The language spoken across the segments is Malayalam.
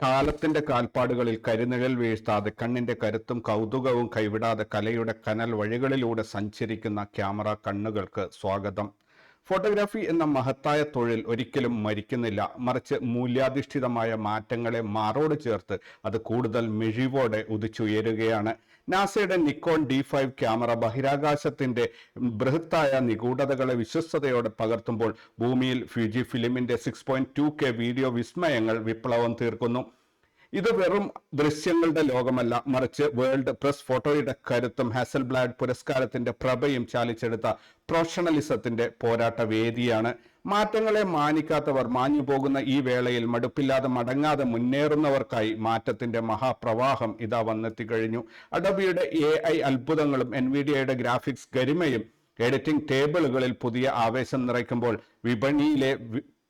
കാലത്തിന്റെ കാൽപ്പാടുകളിൽ കരിനിഴൽ വീഴ്ത്താതെ കണ്ണിന്റെ കരുത്തും കൗതുകവും കൈവിടാതെ കലയുടെ കനൽ വഴികളിലൂടെ സഞ്ചരിക്കുന്ന ക്യാമറ കണ്ണുകൾക്ക് സ്വാഗതം. ഫോട്ടോഗ്രാഫി എന്ന മഹത്തായ തൊഴിൽ ഒരിക്കലും മരിക്കുന്നില്ല, മറിച്ച് മൂല്യാധിഷ്ഠിതമായ മാറ്റങ്ങളെ മാറോട് ചേർത്ത് അത് കൂടുതൽ മിഴിവോടെ ഉദിച്ചുയരുകയാണ്. നാസയുടെ നിക്കോൺ D5 ക്യാമറ ബഹിരാകാശത്തിന്റെ ബൃഹത്തായ നിഗൂഢതകളെ വിശ്വസ്തയോടെ പകർത്തുമ്പോൾ ഭൂമിയിൽ ഫ്യൂജി ഫിലിമിന്റെ 6.2K വീഡിയോ വിസ്മയങ്ങൾ വിപ്ലവം തീർക്കുന്നു. ഇത് വെറും ദൃശ്യങ്ങളുടെ ലോകമല്ല, മറിച്ച് വേൾഡ് പ്രസ് ഫോട്ടോയുടെ കരുത്തും ഹാസൽബ്ലാഡ് പുരസ്കാരത്തിന്റെ പ്രഭയും ചാലിച്ചെടുത്ത പ്രൊഫഷണലിസത്തിന്റെ പോരാട്ട വേദിയാണ്. മാറ്റങ്ങളെ മാനിക്കാത്തവർ മാഞ്ഞു പോകുന്ന ഈ വേളയിൽ മടുപ്പില്ലാതെ മടങ്ങാതെ മുന്നേറുന്നവർക്കായി മാറ്റത്തിന്റെ മഹാപ്രവാഹം ഇതാ വന്നെത്തിക്കഴിഞ്ഞു. അഡോബിയുടെ AI അത്ഭുതങ്ങളും എൻവിഡിയയുടെ ഗ്രാഫിക്സ് ഗരിമയും എഡിറ്റിംഗ് ടേബിളുകളിൽ പുതിയ ആവേശം നിറയ്ക്കുമ്പോൾ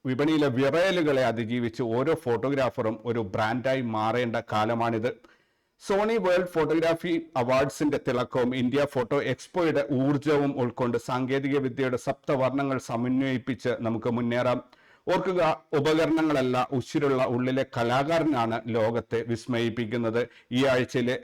വിപണിയിലെ വിറയലുകളെ അതിജീവിച്ച് ഓരോ ഫോട്ടോഗ്രാഫറും ഒരു ബ്രാൻഡായി മാറേണ്ട കാലമാണിത്. സോണി വേൾഡ് ഫോട്ടോഗ്രാഫി അവാർഡ്സിന്റെ തിളക്കവും ഇന്ത്യ ഫോട്ടോ എക്സ്പോയുടെ ഊർജവും ഉൾക്കൊണ്ട് സാങ്കേതിക വിദ്യയുടെ സപ്തവർണ്ണങ്ങൾ സമന്വയിപ്പിച്ച് നമുക്ക് മുന്നേറാം. ഓർക്കുക, ഉപകരണങ്ങളല്ല, ഉശിരുള്ള ഉള്ളിലെ കലാകാരനാണ് ലോകത്തെ വിസ്മയിപ്പിക്കുന്നത്. ഈ ആഴ്ചയിലെ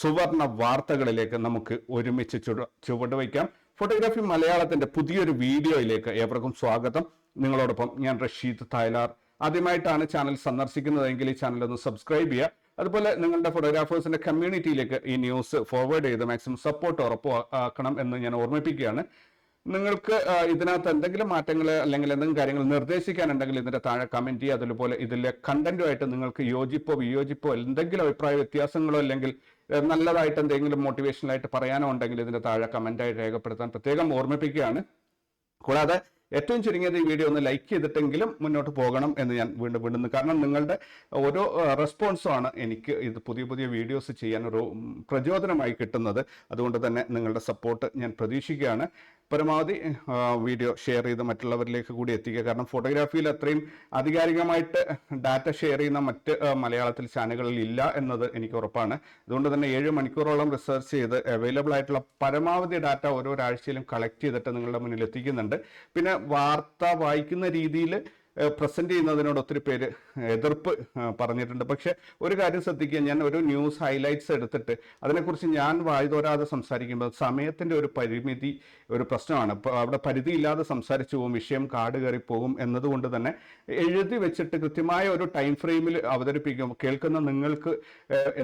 സുവർണ വാർത്തകളിലേക്ക് നമുക്ക് ഒരുമിച്ച് ചുവടുവയ്ക്കാം. ഫോട്ടോഗ്രാഫി മലയാളത്തിന്റെ പുതിയൊരു വീഡിയോയിലേക്ക് ഏവർക്കും സ്വാഗതം. നിങ്ങളോടൊപ്പം ഞാൻ റഷീദ് തായ്ലാർ. ആദ്യമായിട്ടാണ് ചാനൽ സന്ദർശിക്കുന്നതെങ്കിൽ ഈ ചാനൽ ഒന്ന് സബ്സ്ക്രൈബ് ചെയ്യുക. അതുപോലെ നിങ്ങളുടെ ഫോട്ടോഗ്രാഫേഴ്സിന്റെ കമ്മ്യൂണിറ്റിയിലേക്ക് ഈ ന്യൂസ് ഫോർവേഡ് ചെയ്ത് മാക്സിമം സപ്പോർട്ട് ഉറപ്പാക്കണം എന്ന് ഞാൻ ഓർമ്മിപ്പിക്കുകയാണ്. നിങ്ങൾക്ക് ഇതിനകത്ത് എന്തെങ്കിലും മാറ്റങ്ങൾ അല്ലെങ്കിൽ എന്തെങ്കിലും കാര്യങ്ങൾ നിർദ്ദേശിക്കാനുണ്ടെങ്കിൽ ഇതിന്റെ താഴെ കമന്റ് ചെയ്യുക. അതുപോലെ ഇതിലെ കണ്ടന്റുമായിട്ട് നിങ്ങൾക്ക് യോജിപ്പോ വിയോജിപ്പോ എന്തെങ്കിലും അഭിപ്രായ വ്യത്യാസങ്ങളോ അല്ലെങ്കിൽ നല്ലതായിട്ട് എന്തെങ്കിലും മോട്ടിവേഷണലായിട്ട് പറയാനോ ഉണ്ടെങ്കിൽ ഇതിന്റെ താഴെ കമന്റായി രേഖപ്പെടുത്താൻ പ്രത്യേകം ഓർമ്മിപ്പിക്കുകയാണ്. കൂടാതെ ഏറ്റവും ചുരുങ്ങിയത് ഈ വീഡിയോ ഒന്ന് ലൈക്ക് ചെയ്തിട്ടെങ്കിലും മുന്നോട്ട് പോകണം എന്ന് ഞാൻ വീണ്ടും വിടുന്നു. കാരണം നിങ്ങളുടെ ഓരോ റെസ്പോൺസുമാണ് എനിക്ക് ഇത് പുതിയ വീഡിയോസ് ചെയ്യാൻ ഒരു പ്രചോദനമായി കിട്ടുന്നത്. അതുകൊണ്ട് തന്നെ നിങ്ങളുടെ സപ്പോർട്ട് ഞാൻ പ്രതീക്ഷിക്കുകയാണ്. പരമാവധി വീഡിയോ ഷെയർ ചെയ്ത് മറ്റുള്ളവരിലേക്ക് കൂടി എത്തിക്കുക. കാരണം ഫോട്ടോഗ്രാഫിയിൽ അത്രയും ആധികാരികമായിട്ട് ഡാറ്റ ഷെയർ ചെയ്യുന്ന മറ്റ് മലയാളത്തിൽ ചാനലുകളിൽ ഇല്ല എന്നത് എനിക്ക് ഉറപ്പാണ്. അതുകൊണ്ട് തന്നെ 7 മണിക്കൂറോളം റിസർച്ച് ചെയ്ത് അവൈലബിൾ ആയിട്ടുള്ള പരമാവധി ഡാറ്റ ഓരോ ആഴ്ചയിലും കളക്ട് ചെയ്തിട്ട് നിങ്ങളുടെ മുന്നിൽ എത്തിക്കുന്നുണ്ട്. പിന്നെ വാർത്ത വായിക്കുന്ന രീതിയിൽ പ്രസന്റ് ചെയ്യുന്നതിനോട് ഒത്തിരി പേര് എതിർപ്പ് പറഞ്ഞിട്ടുണ്ട്. പക്ഷെ ഒരു കാര്യം ശ്രദ്ധിക്കുക, ഞാൻ ഒരു ന്യൂസ് ഹൈലൈറ്റ്സ് എടുത്തിട്ട് അതിനെക്കുറിച്ച് ഞാൻ വായ്തോരാതെ സംസാരിക്കുമ്പോൾ സമയത്തിന്റെ ഒരു പരിമിതി ഒരു പ്രശ്നമാണ്. അവിടെ പരിധിയില്ലാതെ സംസാരിച്ചു പോകും, വിഷയം കാട് കയറി പോകും. എന്നതുകൊണ്ട് തന്നെ എഴുതി വെച്ചിട്ട് കൃത്യമായ ഒരു ടൈം ഫ്രെയിമിൽ അവതരിപ്പിക്കും. കേൾക്കുന്ന നിങ്ങൾക്ക്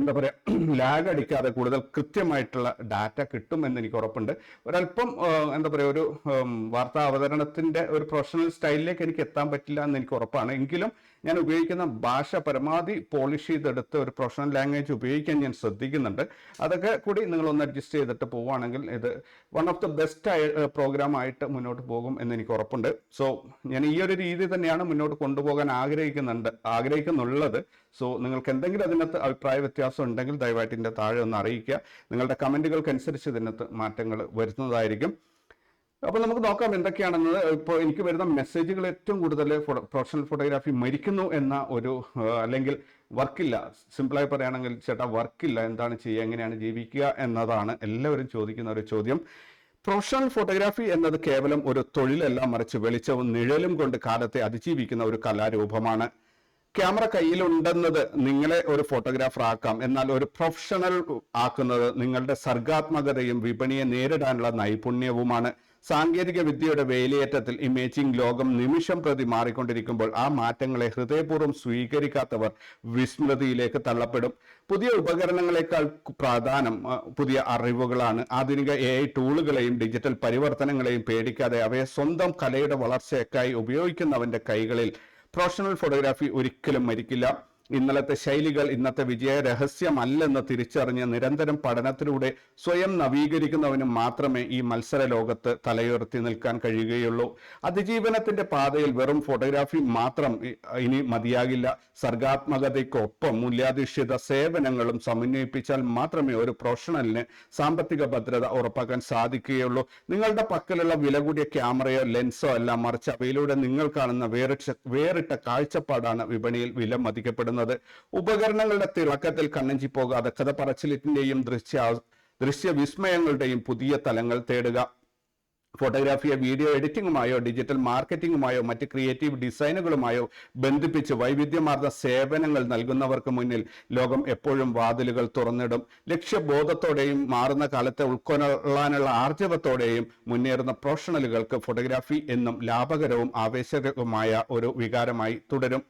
എന്താ പറയുക, ലാഗ് അടിക്കാതെ കൂടുതൽ കൃത്യമായിട്ടുള്ള ഡാറ്റ കിട്ടും എന്ന് എനിക്ക് ഉറപ്പുണ്ട്. ഒരല്പം എന്താ പറയുക, ഒരു വാർത്താ അവതരണത്തിന്റെ ഒരു പ്രൊഫഷണൽ സ്റ്റൈലിലേക്ക് എനിക്ക് എത്താൻ പറ്റില്ല എന്ന് എനിക്ക് ഉറപ്പാണ്. എങ്കിലും ഞാൻ ഉപയോഗിക്കുന്ന ഭാഷ പരമാവധി പോളിഷ് ചെയ്തെടുത്ത് ഒരു പ്രൊഫഷണൽ ലാംഗ്വേജ് ഉപയോഗിക്കാൻ ഞാൻ ശ്രദ്ധിക്കുന്നുണ്ട്. അതൊക്കെ കൂടി നിങ്ങളൊന്ന് അഡ്ജസ്റ്റ് ചെയ്തിട്ട് പോവുകയാണെങ്കിൽ ഇത് one of the best program ആയിട്ട് മുന്നോട്ട് പോകും എന്ന് എനിക്ക് ഉറപ്പുണ്ട്. സോ ഞാൻ ഈ ഒരു രീതി തന്നെയാണ് മുന്നോട്ട് കൊണ്ടുപോകാൻ ആഗ്രഹിക്കുന്നുള്ളത്. സോ നിങ്ങൾക്ക് എന്തെങ്കിലും അതിനകത്ത് അഭിപ്രായ വ്യത്യാസം ഉണ്ടെങ്കിൽ ദയവായിട്ട് ഇതിൻ്റെ താഴെ ഒന്ന് അറിയിക്കുക. നിങ്ങളുടെ കമൻറ്റുകൾക്കനുസരിച്ച് ഇതിനകത്ത് മാറ്റങ്ങൾ വരുന്നതായിരിക്കും. അപ്പോൾ നമുക്ക് നോക്കാം എന്തൊക്കെയാണെന്നത്. ഇപ്പോൾ എനിക്ക് വരുന്ന മെസ്സേജുകൾ ഏറ്റവും കൂടുതൽ പ്രൊഫഷണൽ ഫോട്ടോഗ്രാഫി മരിക്കുന്നു എന്ന ഒരു അല്ലെങ്കിൽ വർക്കില്ല, സിമ്പിളായി പറയുകയാണെങ്കിൽ ചേട്ടാ വർക്കില്ല, എന്താണ് ചെയ്യുക, എങ്ങനെയാണ് ജീവിക്കുക എന്നതാണ് എല്ലാവരും ചോദിക്കുന്ന ഒരു ചോദ്യം. പ്രൊഫഷണൽ ഫോട്ടോഗ്രാഫി എന്നത് കേവലം ഒരു തൊഴിലല്ല, മറിച്ച് വെളിച്ചവും നിഴലും കൊണ്ട് കാലത്തെ അതിജീവിക്കുന്ന ഒരു കലാരൂപമാണ്. ക്യാമറ കയ്യിലുണ്ടെന്നത് നിങ്ങളെ ഒരു ഫോട്ടോഗ്രാഫർ ആക്കാം, എന്നാൽ ഒരു പ്രൊഫഷണൽ ആക്കുന്നത് നിങ്ങളുടെ സർഗാത്മകതയും വിപണിയെ നേരിടാനുള്ള നൈപുണ്യവുമാണ്. സാങ്കേതിക വിദ്യയുടെ വേലിയേറ്റത്തിൽ ഇമേജിംഗ് ലോകം നിമിഷം പ്രതി മാറിക്കൊണ്ടിരിക്കുമ്പോൾ ആ മാറ്റങ്ങളെ ഹൃദയപൂർവ്വം സ്വീകരിക്കാത്തവർ വിസ്മൃതിയിലേക്ക് തള്ളപ്പെടും. പുതിയ ഉപകരണങ്ങളെക്കാൾ പ്രധാനം പുതിയ അറിവുകളാണ്. ആധുനിക AI ടൂളുകളെയും ഡിജിറ്റൽ പരിവർത്തനങ്ങളെയും പേടിക്കാതെ അവയെ സ്വന്തം കലയുടെ വളർച്ചയ്ക്കായി ഉപയോഗിക്കുന്നവന്റെ കൈകളിൽ പ്രൊഫഷണൽ ഫോട്ടോഗ്രാഫി ഒരിക്കലും മരിക്കില്ല. ഇന്നലത്തെ ശൈലികൾ ഇന്നത്തെ വിജയ രഹസ്യമല്ലെന്ന് തിരിച്ചറിഞ്ഞ് നിരന്തരം പഠനത്തിലൂടെ സ്വയം നവീകരിക്കുന്നവന് മാത്രമേ ഈ മത്സര ലോകത്ത് തലയുയർത്തി നിൽക്കാൻ കഴിയുകയുള്ളൂ. അതിജീവനത്തിന്റെ പാതയിൽ വെറും ഫോട്ടോഗ്രാഫി മാത്രം ഇനി മതിയാകില്ല. സർഗാത്മകതയ്ക്കൊപ്പം മൂല്യാധിഷ്ഠിത സേവനങ്ങളും സമന്വയിപ്പിച്ചാൽ മാത്രമേ ഒരു പ്രൊഫഷണലിന് സാമ്പത്തിക ഭദ്രത ഉറപ്പാക്കാൻ സാധിക്കുകയുള്ളൂ. നിങ്ങളുടെ പക്കലുള്ള വില കൂടിയ ക്യാമറയോ ലെൻസോ അല്ല, മറിച്ച് അവയിലൂടെ നിങ്ങൾ കാണുന്ന വേറിട്ട കാഴ്ചപ്പാടാണ് വിപണിയിൽ വില മതിക്കപ്പെടുന്നത്. ഉപകരണങ്ങളുടെ തിളക്കത്തിൽ കണ്ണഞ്ചി പോകാതെ കഥ പറച്ചിലിന്റെയും ദൃശ്യ വിസ്മയങ്ങളുടെയും പുതിയ തലങ്ങൾ തേടുക. ഫോട്ടോഗ്രാഫിയെ വീഡിയോ എഡിറ്റിംഗുമായോ ഡിജിറ്റൽ മാർക്കറ്റിംഗുമായോ മറ്റ് ക്രിയേറ്റീവ് ഡിസൈനുകളുമായോ ബന്ധിപ്പിച്ച് വൈവിധ്യമാർന്ന സേവനങ്ങൾ നൽകുന്നവർക്ക് മുന്നിൽ ലോകം എപ്പോഴും വാതിലുകൾ തുറന്നിടും. ലക്ഷ്യബോധത്തോടെയും മാറുന്ന കാലത്തെ ഉൾക്കൊള്ളാനുള്ള ആർജവത്തോടെയും മുന്നേറുന്ന പ്രൊഫഷണലുകൾക്ക് ഫോട്ടോഗ്രാഫി എന്നും ലാഭകരവും ആവേശകരവുമായ ഒരു വികാരമായി തുടരും.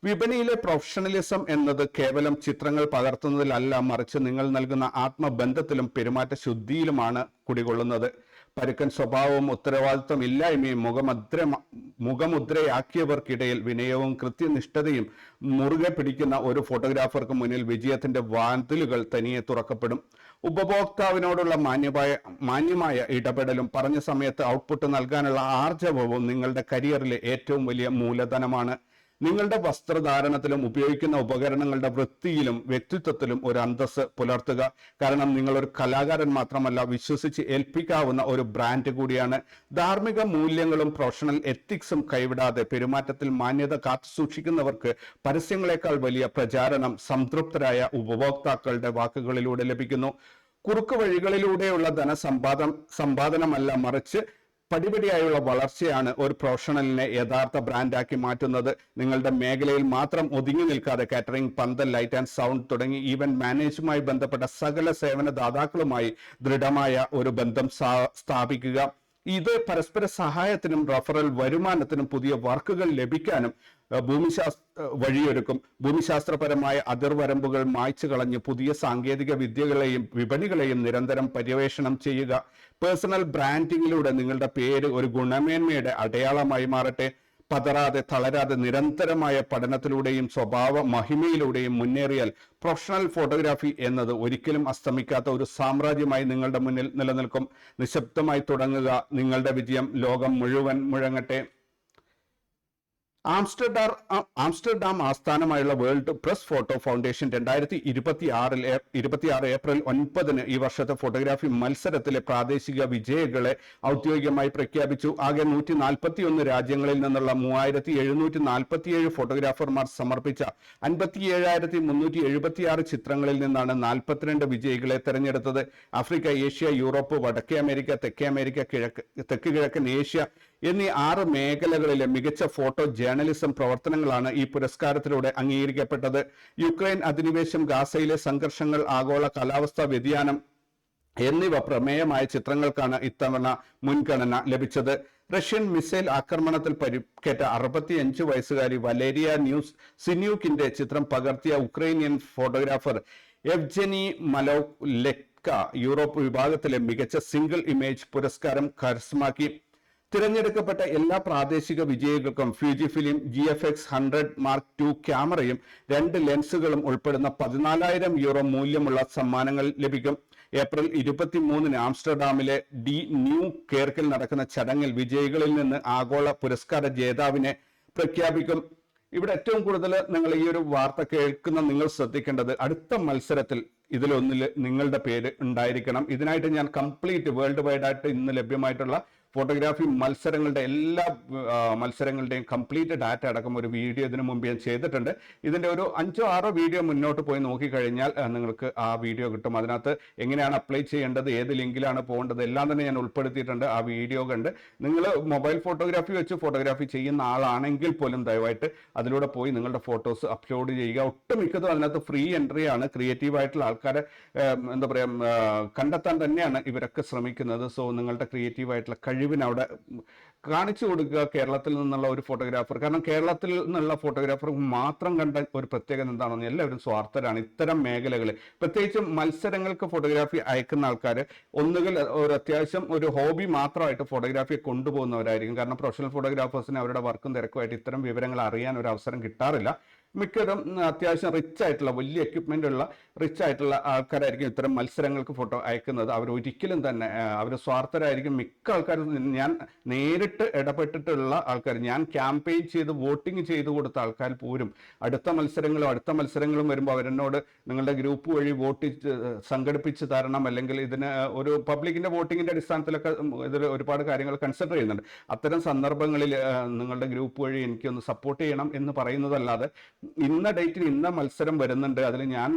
വിപണിയിലെ പ്രൊഫഷണലിസം എന്നത് കേവലം ചിത്രങ്ങൾ പകർത്തുന്നതിലല്ല, മറിച്ച് നിങ്ങൾ നൽകുന്ന ആത്മബന്ധത്തിലും പെരുമാറ്റ ശുദ്ധിയിലുമാണ് കുടികൊള്ളുന്നത്. പരുക്കൻ സ്വഭാവവും ഉത്തരവാദിത്വം ഇല്ലായ്മയും മുഖമുദ്രയാക്കിയവർക്കിടയിൽ വിനയവും കൃത്യനിഷ്ഠതയും മുറുകെ പിടിക്കുന്ന ഒരു ഫോട്ടോഗ്രാഫർക്ക് മുന്നിൽ വിജയത്തിന്റെ വാതിലുകൾ തനിയെ തുറക്കപ്പെടും. ഉപഭോക്താവിനോടുള്ള മാന്യമായ ഇടപെടലും പറഞ്ഞ സമയത്ത് ഔട്ട്പുട്ട് നൽകാനുള്ള ആർജവവും നിങ്ങളുടെ കരിയറിലെ ഏറ്റവും വലിയ മൂലധനമാണ്. നിങ്ങളുടെ വസ്ത്രധാരണത്തിലും ഉപയോഗിക്കുന്ന ഉപകരണങ്ങളുടെ വൃത്തിയിലും വ്യക്തിത്വത്തിലും ഒരു അന്തസ്സ് പുലർത്തുക. കാരണം നിങ്ങൾ ഒരു കലാകാരൻ മാത്രമല്ല, വിശ്വസിച്ച് ഏൽപ്പിക്കാവുന്ന ഒരു ബ്രാൻഡ് കൂടിയാണ്. ധാർമ്മിക മൂല്യങ്ങളും പ്രൊഫഷണൽ എത്തിക്സും കൈവിടാതെ പെരുമാറ്റത്തിൽ മാന്യത കാത്തുസൂക്ഷിക്കുന്നവർക്ക് പരസ്യങ്ങളെക്കാൾ വലിയ പ്രചാരണം സംതൃപ്തരായ ഉപഭോക്താക്കളുടെ വാക്കുകളിലൂടെ ലഭിക്കുന്നു. കുറുക്കു വഴികളിലൂടെയുള്ള സമ്പാദനമല്ല, മറിച്ച് പടിപടിയായുള്ള വളർച്ചയാണ് ഒരു പ്രൊഫഷണലിനെ യഥാർത്ഥ ബ്രാൻഡാക്കി മാറ്റുന്നത്. നിങ്ങളുടെ മേഖലയിൽ മാത്രം ഒതുങ്ങി നിൽക്കാതെ കാറ്ററിംഗ്, പന്തൽ, ലൈറ്റ് ആൻഡ് സൗണ്ട് തുടങ്ങി ഈവന്റ് മാനേജുമായി ബന്ധപ്പെട്ട സകല സേവന ദാതാക്കളുമായി ദൃഢമായ ഒരു ബന്ധം സ്ഥാപിക്കുക. ഇത് പരസ്പര സഹായത്തിനും റഫറൽ വരുമാനത്തിനും പുതിയ വർക്കുകൾ ലഭിക്കാനും വഴിയൊരുക്കും. ഭൂമിശാസ്ത്രപരമായ അതിർവരമ്പുകൾ മായ്ച്ചു കളഞ്ഞ് പുതിയ സാങ്കേതിക വിദ്യകളെയും വിപണികളെയും നിരന്തരം പര്യവേഷണം ചെയ്യുക. പേഴ്സണൽ ബ്രാൻഡിങ്ങിലൂടെ നിങ്ങളുടെ പേര് ഒരു ഗുണമേന്മയുടെ അടയാളമായി മാറട്ടെ. പതറാതെ തളരാതെ നിരന്തരമായ പഠനത്തിലൂടെയും സ്വഭാവ മഹിമയിലൂടെയും മുന്നേറിയാൽ പ്രൊഫഷണൽ ഫോട്ടോഗ്രാഫി എന്നത് ഒരിക്കലും അസ്തമിക്കാത്ത ഒരു സാമ്രാജ്യമായി നിങ്ങളുടെ മുന്നിൽ നിലനിൽക്കും. നിശബ്ദമായി തുടങ്ങുക, നിങ്ങളുടെ വിജയം ലോകം മുഴുവൻ മുഴങ്ങട്ടെ. ആംസ്റ്റർഡാം ആസ്ഥാനമായുള്ള world press photo foundation 2026 April 9 ഈ വർഷത്തെ ഫോട്ടോഗ്രാഫി മത്സരത്തിലെ പ്രാദേശിക വിജയികളെ ഔദ്യോഗികമായി പ്രഖ്യാപിച്ചു. ആകെ 141 രാജ്യങ്ങളിൽ നിന്നുള്ള 3747 ഫോട്ടോഗ്രാഫർമാർ സമർപ്പിച്ച 57,376 ചിത്രങ്ങളിൽ നിന്നാണ് 42 വിജയികളെ തെരഞ്ഞെടുത്തത്. ആഫ്രിക്ക, ഏഷ്യ, യൂറോപ്പ്, വടക്കേ അമേരിക്ക, തെക്കേ അമേരിക്ക, തെക്ക് കിഴക്കൻ ഏഷ്യ എന്നീ 6 മേഖലകളിലെ മികച്ച ഫോട്ടോ ജേർണലിസം പ്രവർത്തനങ്ങളാണ് ഈ പുരസ്കാരത്തിലൂടെ അംഗീകരിക്കപ്പെട്ടത്. യുക്രൈൻ അധിനിവേശം, ഗാസയിലെ സംഘർഷങ്ങൾ, ആഗോള കാലാവസ്ഥാ വ്യതിയാനം എന്നിവ പ്രമേയമായ ചിത്രങ്ങൾക്കാണ് ഇത്തവണ മുൻഗണന ലഭിച്ചത്. റഷ്യൻ മിസൈൽ ആക്രമണത്തിൽ പരിക്കേറ്റ 65 വയസ്സുകാരി വലേരിയ സിന്യൂക്കിന്റെ ചിത്രം പകർത്തിയ ഉക്രൈനിയൻ ഫോട്ടോഗ്രാഫർ എവ്ജനി മലോലെക്ക യൂറോപ്പ് വിഭാഗത്തിലെ മികച്ച സിംഗിൾ ഇമേജ് പുരസ്കാരം കരസ്ഥമാക്കി. തിരഞ്ഞെടുക്കപ്പെട്ട എല്ലാ പ്രാദേശിക വിജയികൾക്കും Fuji film GFX 100 Mark II ക്യാമറയും 2 ലെൻസുകളും ഉൾപ്പെടുന്ന 14,000 യൂറോ മൂല്യമുള്ള സമ്മാനങ്ങൾ ലഭിക്കും. ഏപ്രിൽ 23 ആംസ്റ്റർഡാമിലെ ഡി ന്യൂ കേർക്കിൽ നടക്കുന്ന ചടങ്ങിൽ വിജയികളിൽ നിന്ന് ആഗോള പുരസ്കാര ജേതാവിനെ പ്രഖ്യാപിക്കും. ഇവിടെ ഏറ്റവും കൂടുതൽ നിങ്ങൾ ഈ ഒരു വാർത്ത കേൾക്കുന്ന നിങ്ങൾ ശ്രദ്ധിക്കേണ്ടത്, അടുത്ത മത്സരത്തിൽ ഇതിലൊന്നിൽ നിങ്ങളുടെ പേര് ഉണ്ടായിരിക്കണം. ഇതിനായിട്ട് ഞാൻ കംപ്ലീറ്റ് വേൾഡ് വൈഡ് ആയിട്ട് ഇന്ന് ലഭ്യമായിട്ടുള്ള ഫോട്ടോഗ്രാഫി മത്സരങ്ങളുടെ എല്ലാ മത്സരങ്ങളുടെയും കംപ്ലീറ്റ് ഡാറ്റ അടക്കം ഒരു വീഡിയോ ഇതിനു മുമ്പ് ഞാൻ ചെയ്തിട്ടുണ്ട്. ഇതിന്റെ ഒരു 5-6 വീഡിയോ മുന്നോട്ട് പോയി നോക്കിക്കഴിഞ്ഞാൽ നിങ്ങൾക്ക് ആ വീഡിയോ കിട്ടും. അതിനകത്ത് എങ്ങനെയാണ് അപ്ലൈ ചെയ്യേണ്ടത്, ഏത് ലിങ്കിലാണ് പോകേണ്ടത് എല്ലാം തന്നെ ഞാൻ ഉൾപ്പെടുത്തിയിട്ടുണ്ട്. ആ വീഡിയോ കണ്ട് നിങ്ങൾ മൊബൈൽ ഫോട്ടോഗ്രാഫി വെച്ച് ഫോട്ടോഗ്രാഫി ചെയ്യുന്ന ആളാണെങ്കിൽ പോലും ദയവായിട്ട് അതിലൂടെ പോയി നിങ്ങളുടെ ഫോട്ടോസ് അപ്ലോഡ് ചെയ്യുക. ഒട്ടുമിക്കതും അതിനകത്ത് ഫ്രീ എൻട്രി ആണ്. ക്രിയേറ്റീവ് ആയിട്ടുള്ള ആൾക്കാരെ എന്താ പറയുക കണ്ടെത്താൻ തന്നെയാണ് ഇവരൊക്കെ ശ്രമിക്കുന്നത്. സോ നിങ്ങളുടെ ക്രിയേറ്റീവ് ആയിട്ടുള്ള കഴിവിനവിടെ കാണിച്ചു കൊടുക്കുക. കേരളത്തിൽ നിന്നുള്ള ഒരു ഫോട്ടോഗ്രാഫർ, കാരണം കേരളത്തിൽ നിന്നുള്ള ഫോട്ടോഗ്രാഫർ മാത്രം കണ്ട ഒരു പ്രത്യേകത എന്താണെന്ന് എല്ലാവരും സ്വാർത്ഥരാണ്. ഇത്തരം മേഖലകളിൽ പ്രത്യേകിച്ചും മത്സരങ്ങൾക്ക് ഫോട്ടോഗ്രാഫി അയക്കുന്ന ആൾക്കാർ ഒന്നുകിൽ ഒരു അത്യാവശ്യം ഒരു ഹോബി മാത്രമായിട്ട് ഫോട്ടോഗ്രാഫിയെ കൊണ്ടുപോകുന്നവരായിരിക്കും. കാരണം പ്രൊഫഷണൽ ഫോട്ടോഗ്രാഫേഴ്സിന് അവരുടെ വർക്കും തിരക്കുമായിട്ട് ഇത്തരം വിവരങ്ങൾ അറിയാൻ ഒരു അവസരം കിട്ടാറില്ല. മിക്കതും അത്യാവശ്യം റിച്ച് ആയിട്ടുള്ള വലിയ എക്യുപ്മെന്റ് ഉള്ള റിച്ച് ആയിട്ടുള്ള ആൾക്കാരായിരിക്കും ഇത്തരം മത്സരങ്ങൾക്ക് ഫോട്ടോ അയക്കുന്നത്. അവർ ഒരിക്കലും തന്നെ അവർ സ്വാർത്ഥരായിരിക്കും. മിക്ക ആൾക്കാരും ഞാൻ നേരിട്ട് നേരിട്ട് ഇടപെട്ടിട്ടുള്ള ആൾക്കാർ, ഞാൻ ക്യാമ്പയിൻ ചെയ്ത് വോട്ടിംഗ് ചെയ്ത് കൊടുത്ത ആൾക്കാർ പോലും അടുത്ത മത്സരങ്ങളും വരുമ്പോൾ അവരെന്നോട് നിങ്ങളുടെ ഗ്രൂപ്പ് വഴി വോട്ട് സംഘടിപ്പിച്ച് തരണം, അല്ലെങ്കിൽ ഇതിന് ഒരു പബ്ലിക്കിന്റെ വോട്ടിങ്ങിന്റെ അടിസ്ഥാനത്തിലൊക്കെ ഇതിൽ ഒരുപാട് കാര്യങ്ങൾ കൺസിഡർ ചെയ്യുന്നുണ്ട്. അത്തരം സന്ദർഭങ്ങളിൽ നിങ്ങളുടെ ഗ്രൂപ്പ് വഴി എനിക്കൊന്ന് സപ്പോർട്ട് ചെയ്യണം എന്ന് പറയുന്നതല്ലാതെ ഇന്ന ഡേറ്റിന് ഇന്ന മത്സരം വരുന്നുണ്ട്, അതിൽ ഞാൻ